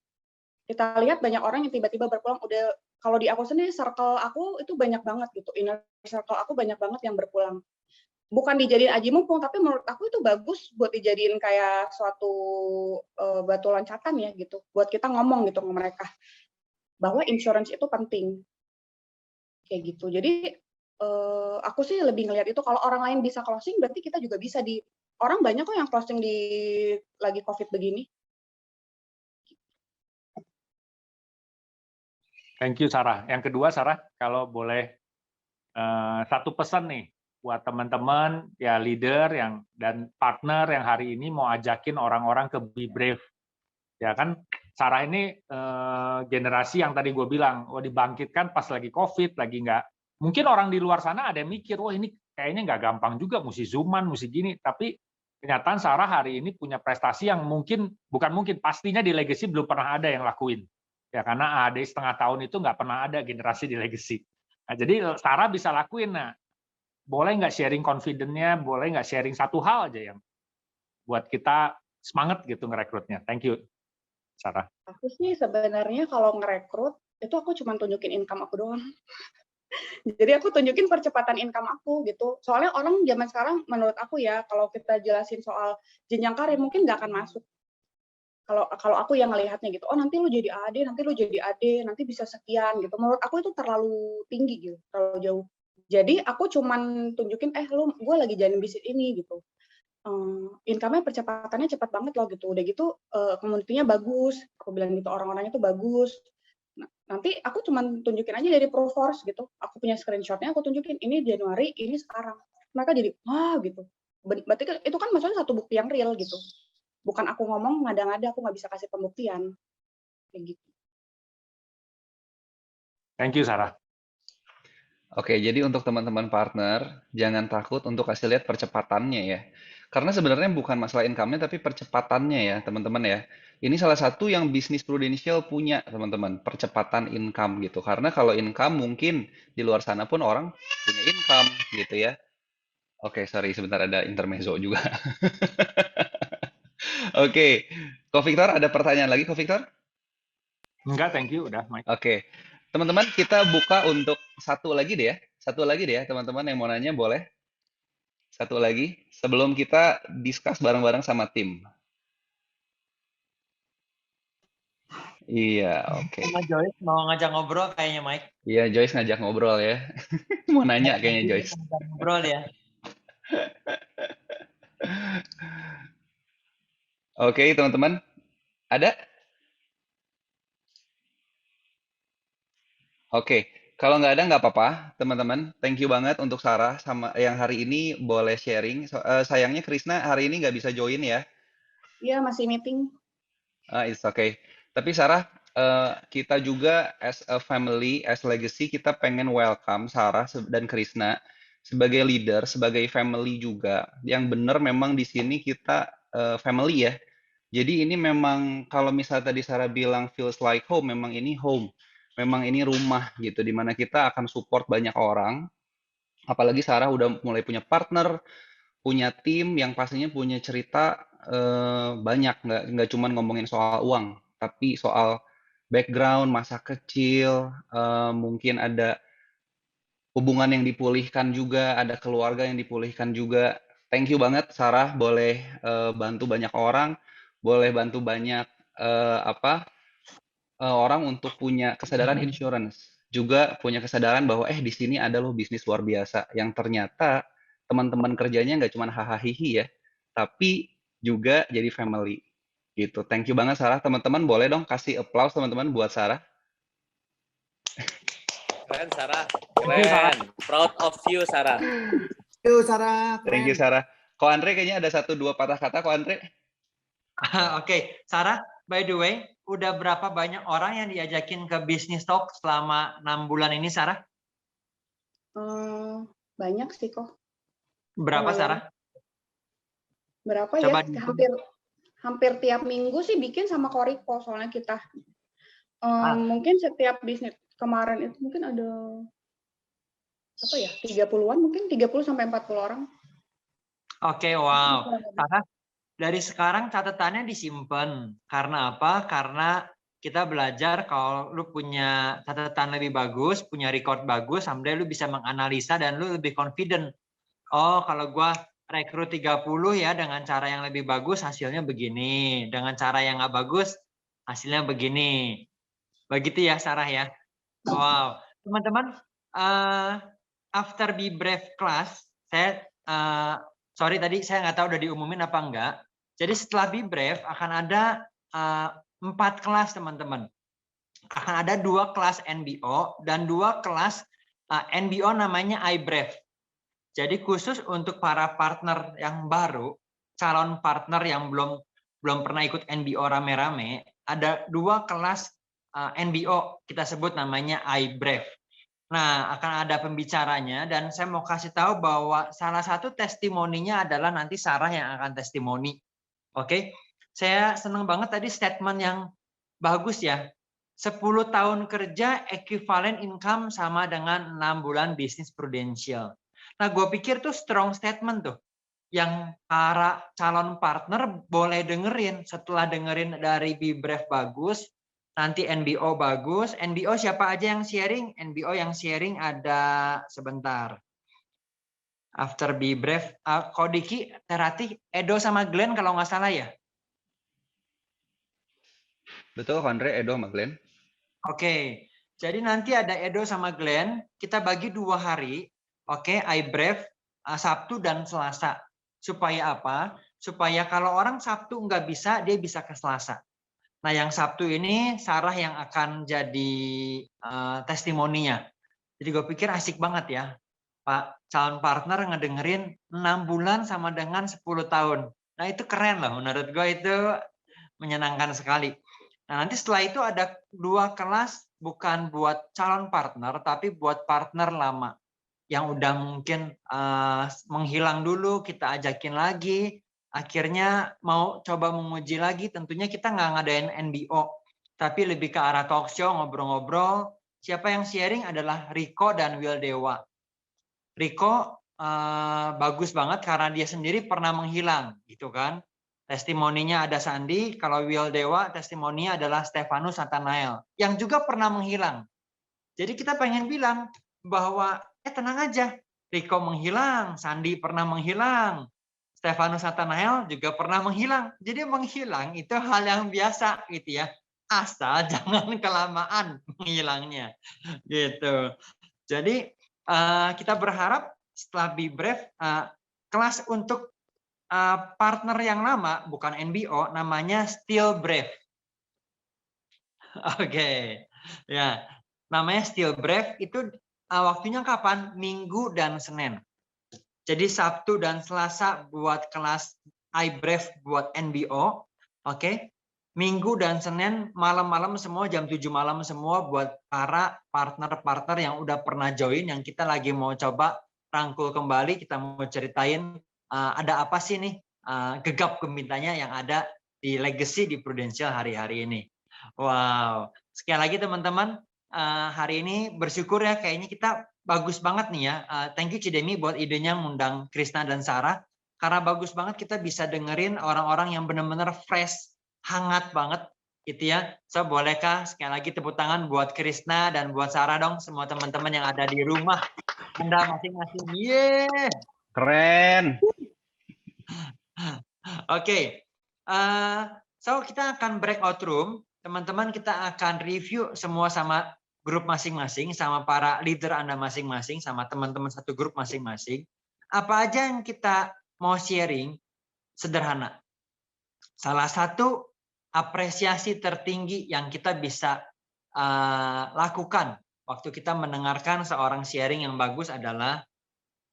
Kita lihat banyak orang yang tiba-tiba berpulang udah, kalau di aku sendiri circle aku itu banyak banget gitu. Inner circle aku banyak banget yang berpulang. Bukan dijadiin aji mumpung, tapi menurut aku itu bagus buat dijadiin kayak suatu batu loncatan ya gitu, buat kita ngomong gitu ke mereka bahwa insurance itu penting kayak gitu. Jadi aku sih lebih ngelihat itu kalau orang lain bisa closing, berarti kita juga bisa di orang banyak kok yang closing di lagi COVID begini. Thank you Sarah. Yang kedua Sarah, kalau boleh satu pesan nih buat teman-teman ya leader dan partner yang hari ini mau ajakin orang-orang ke Be Brave. Ya kan Sarah ini generasi yang tadi gue bilang, dibangkitkan pas lagi COVID, lagi nggak. Mungkin orang di luar sana ada yang mikir, wah ini kayaknya nggak gampang juga, mesti zooman, mesti gini. Tapi kenyataan Sarah hari ini punya prestasi yang pastinya di Legacy belum pernah ada yang lakuin. Ya karena AD setengah tahun itu nggak pernah ada generasi di Legacy. Nah, jadi Sarah bisa lakuin. Nah, boleh nggak sharing confidence-nya, boleh nggak sharing satu hal aja yang buat kita semangat gitu ngerekrutnya. Thank you, Sarah. Aku sih sebenarnya kalau ngerekrut itu aku cuma tunjukin income aku doang. Jadi aku tunjukin percepatan income aku gitu. Soalnya orang zaman sekarang menurut aku ya, kalau kita jelasin soal jenjang karir mungkin nggak akan masuk. Kalau aku yang ngelihatnya gitu, oh nanti lu jadi AD, nanti bisa sekian gitu. Menurut aku itu terlalu tinggi gitu, terlalu jauh. Jadi aku cuman tunjukin, gue lagi jalanin bisnis ini gitu. Income-nya percepatannya cepat banget loh gitu. Udah gitu community-nya bagus. Aku bilang gitu, orang-orangnya tuh bagus. Nah, nanti aku cuman tunjukin aja dari Proforce gitu. Aku punya screenshot-nya, aku tunjukin ini Januari, ini sekarang. Mereka jadi wah gitu. Berarti itu kan maksudnya satu bukti yang real gitu. Bukan aku ngomong ngada-ngada, aku nggak bisa kasih pembuktian. Kayak gitu. Thank you, Sarah. Oke, jadi untuk teman-teman partner, jangan takut untuk kasih lihat percepatannya ya. Karena sebenarnya bukan masalah income-nya, tapi percepatannya ya, teman-teman ya. Ini salah satu yang bisnis Prudential punya, teman-teman. Percepatan income gitu. Karena kalau income mungkin di luar sana pun orang punya income gitu ya. Oke, sorry, sebentar ada intermezzo juga. Oke, Ko Victor, ada pertanyaan lagi, Ko Victor? Enggak, thank you, udah, Mike. Oke, teman-teman kita buka untuk satu lagi deh ya, teman-teman yang mau nanya boleh. Satu lagi, sebelum kita discuss bareng-bareng sama tim. Iya, oke. Sama Joyce mau ngajak ngobrol kayaknya, Mike. Iya, Joyce ngajak ngobrol ya. Mau nanya kayaknya Joyce. Ngajak ngobrol ya. Oke, teman-teman. Ada? Oke, kalau nggak ada nggak apa-apa, teman-teman. Thank you banget untuk Sarah sama yang hari ini boleh sharing. Sayangnya Krisna hari ini nggak bisa join ya. Iya, masih meeting. It's okay. Tapi Sarah, kita juga as a family, as legacy, kita pengen welcome Sarah dan Krisna sebagai leader, sebagai family juga. Yang benar memang di sini kita family ya. Jadi ini memang kalau misalnya tadi Sarah bilang feels like home, memang ini home. Memang ini rumah gitu, dimana kita akan support banyak orang. Apalagi Sarah udah mulai punya partner, punya tim yang pastinya punya cerita banyak, nggak cuma ngomongin soal uang, tapi soal background, masa kecil, mungkin ada hubungan yang dipulihkan juga, ada keluarga yang dipulihkan juga. Thank you banget Sarah, boleh bantu banyak orang, boleh bantu banyak orang untuk punya kesadaran insurance, juga punya kesadaran bahwa di sini ada loh bisnis luar biasa yang ternyata teman-teman kerjanya nggak cuma hahaha ya, tapi juga jadi family gitu. Thank you banget Sarah. Teman-teman boleh dong kasih applause teman-teman buat Sarah. Keren, Sarah. Keren. Proud of you, Sarah. Thank you, Sarah. Thank you Sarah. Ko Andre kayaknya ada 1-2 patah kata, Ko Andre. Oke, Sarah, by the way, udah berapa banyak orang yang diajakin ke Business Talk selama 6 bulan ini, Sarah? Banyak sih kok. Berapa, Sarah? Berapa Coba ya? Hampir tiap minggu sih bikin sama Koriko, soalnya kita mungkin setiap bisnis kemarin itu mungkin ada 30-an, mungkin 30 sampai 40 orang. Oke, wow. Sarah, dari sekarang catatannya disimpan. Karena apa? Karena kita belajar kalau lu punya catatan lebih bagus, punya record bagus, sampai lu bisa menganalisa dan lu lebih confident. Oh, kalau gua rekrut 30 ya dengan cara yang lebih bagus hasilnya begini. Dengan cara yang nggak bagus hasilnya begini. Begitu ya, Sarah ya? Wow. Teman-teman, after Be Brave class, saya sorry tadi saya nggak tahu udah diumumin apa enggak. Jadi setelah Be Brave akan ada 4 kelas teman-teman. Akan ada 2 kelas NBO dan 2 kelas NBO namanya iBrave. Jadi khusus untuk para partner yang baru, calon partner yang belum pernah ikut NBO rame-rame, ada 2 kelas NBO, kita sebut namanya iBrev. Nah, akan ada pembicaranya dan saya mau kasih tahu bahwa salah satu testimoninya adalah nanti Sarah yang akan testimoni. Oke, saya senang banget tadi statement yang bagus ya. 10 tahun kerja equivalent income sama dengan 6 bulan bisnis prudensial. Nah, gue pikir tuh strong statement tuh. Yang para calon partner boleh dengerin. Setelah dengerin dari BeBrev bagus, nanti NBO bagus. NBO siapa aja yang sharing? NBO yang sharing ada sebentar. After BeBrev, Kodiki, Terati, Edo sama Glenn kalau nggak salah ya? Betul, Andre, Edo sama Glenn. Oke, jadi nanti ada Edo sama Glenn, kita bagi 2 hari, oke, iBrev, Sabtu dan Selasa. Supaya apa? Supaya kalau orang Sabtu nggak bisa, dia bisa ke Selasa. Nah, yang Sabtu ini Sarah yang akan jadi testimoninya. Jadi gue pikir asik banget ya, Pak calon partner ngedengerin 6 bulan sama dengan 10 tahun. Nah, itu keren loh, menurut gue itu menyenangkan sekali. Nah, nanti setelah itu ada 2 kelas bukan buat calon partner, tapi buat partner lama yang udah mungkin menghilang dulu, kita ajakin lagi, akhirnya mau coba menguji lagi. Tentunya kita nggak ngadain NBO, tapi lebih ke arah talk show, ngobrol-ngobrol. Siapa yang sharing adalah Riko dan Will Dewa. Riko bagus banget karena dia sendiri pernah menghilang, gitu kan. Testimoninya ada Sandi, kalau Will Dewa testimoninya adalah Stefanus Nathanael yang juga pernah menghilang. Jadi kita pengen bilang bahwa tenang aja, Riko menghilang, Sandi pernah menghilang, Stefanus Nathanael juga pernah menghilang. Jadi menghilang itu hal yang biasa gitu ya, asal jangan kelamaan menghilangnya, gitu. Jadi kita berharap setelah BeBrev kelas untuk partner yang lama bukan NBO namanya Still Brave. Oke, ya namanya Still Brave itu waktunya kapan? Minggu dan Senin. Jadi Sabtu dan Selasa buat kelas iBrev buat NBO, oke? Minggu dan Senin malam-malam semua jam 7 malam semua buat para partner-partner yang udah pernah join, yang kita lagi mau coba rangkul kembali, kita mau ceritain ada apa sih nih gegap gempitanya yang ada di Legacy di Prudential hari-hari ini. Wow, sekali lagi teman-teman, hari ini bersyukur ya, kayaknya kita bagus banget nih ya. Thank you Cidemi buat idenya ngundang Krisna dan Sarah, karena bagus banget kita bisa dengerin orang-orang yang benar-benar fresh, hangat banget gitu ya. So bolehkah sekali lagi tepuk tangan buat Krisna dan buat Sarah dong, semua teman-teman yang ada di rumah Anda masing-masing. Yeah. Keren. Oke, so kita akan breakout room. Teman-teman kita akan review semua sama grup masing-masing, sama para leader Anda masing-masing, sama teman-teman satu grup masing-masing. Apa aja yang kita mau sharing sederhana. Salah satu apresiasi tertinggi yang kita bisa lakukan waktu kita mendengarkan seorang sharing yang bagus adalah,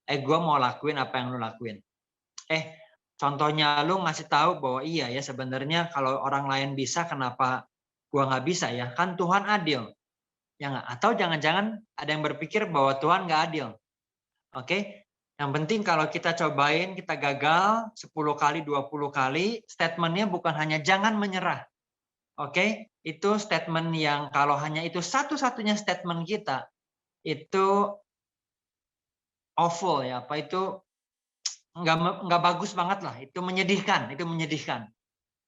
gue mau lakuin apa yang lu lakuin. Contohnya lu ngasih tahu bahwa iya ya sebenarnya kalau orang lain bisa kenapa gua nggak bisa ya, kan Tuhan adil. Ya nggak? Atau jangan-jangan ada yang berpikir bahwa Tuhan nggak adil. Oke? Yang penting kalau kita cobain, kita gagal 10 kali, 20 kali, statementnya bukan hanya jangan menyerah. Oke? Itu statement yang kalau hanya itu satu-satunya statement kita, itu awful ya, apa itu nggak bagus banget lah, itu menyedihkan.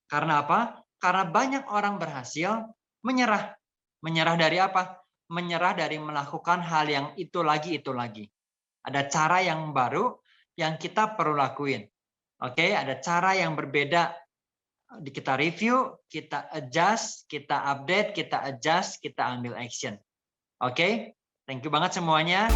Karena apa? Karena banyak orang berhasil menyerah. Menyerah dari apa? Menyerah dari melakukan hal yang itu lagi. Ada cara yang baru yang kita perlu lakuin. Oke, ada cara yang berbeda. Kita review, kita adjust, kita update, kita adjust, kita ambil action. Oke, thank you banget semuanya.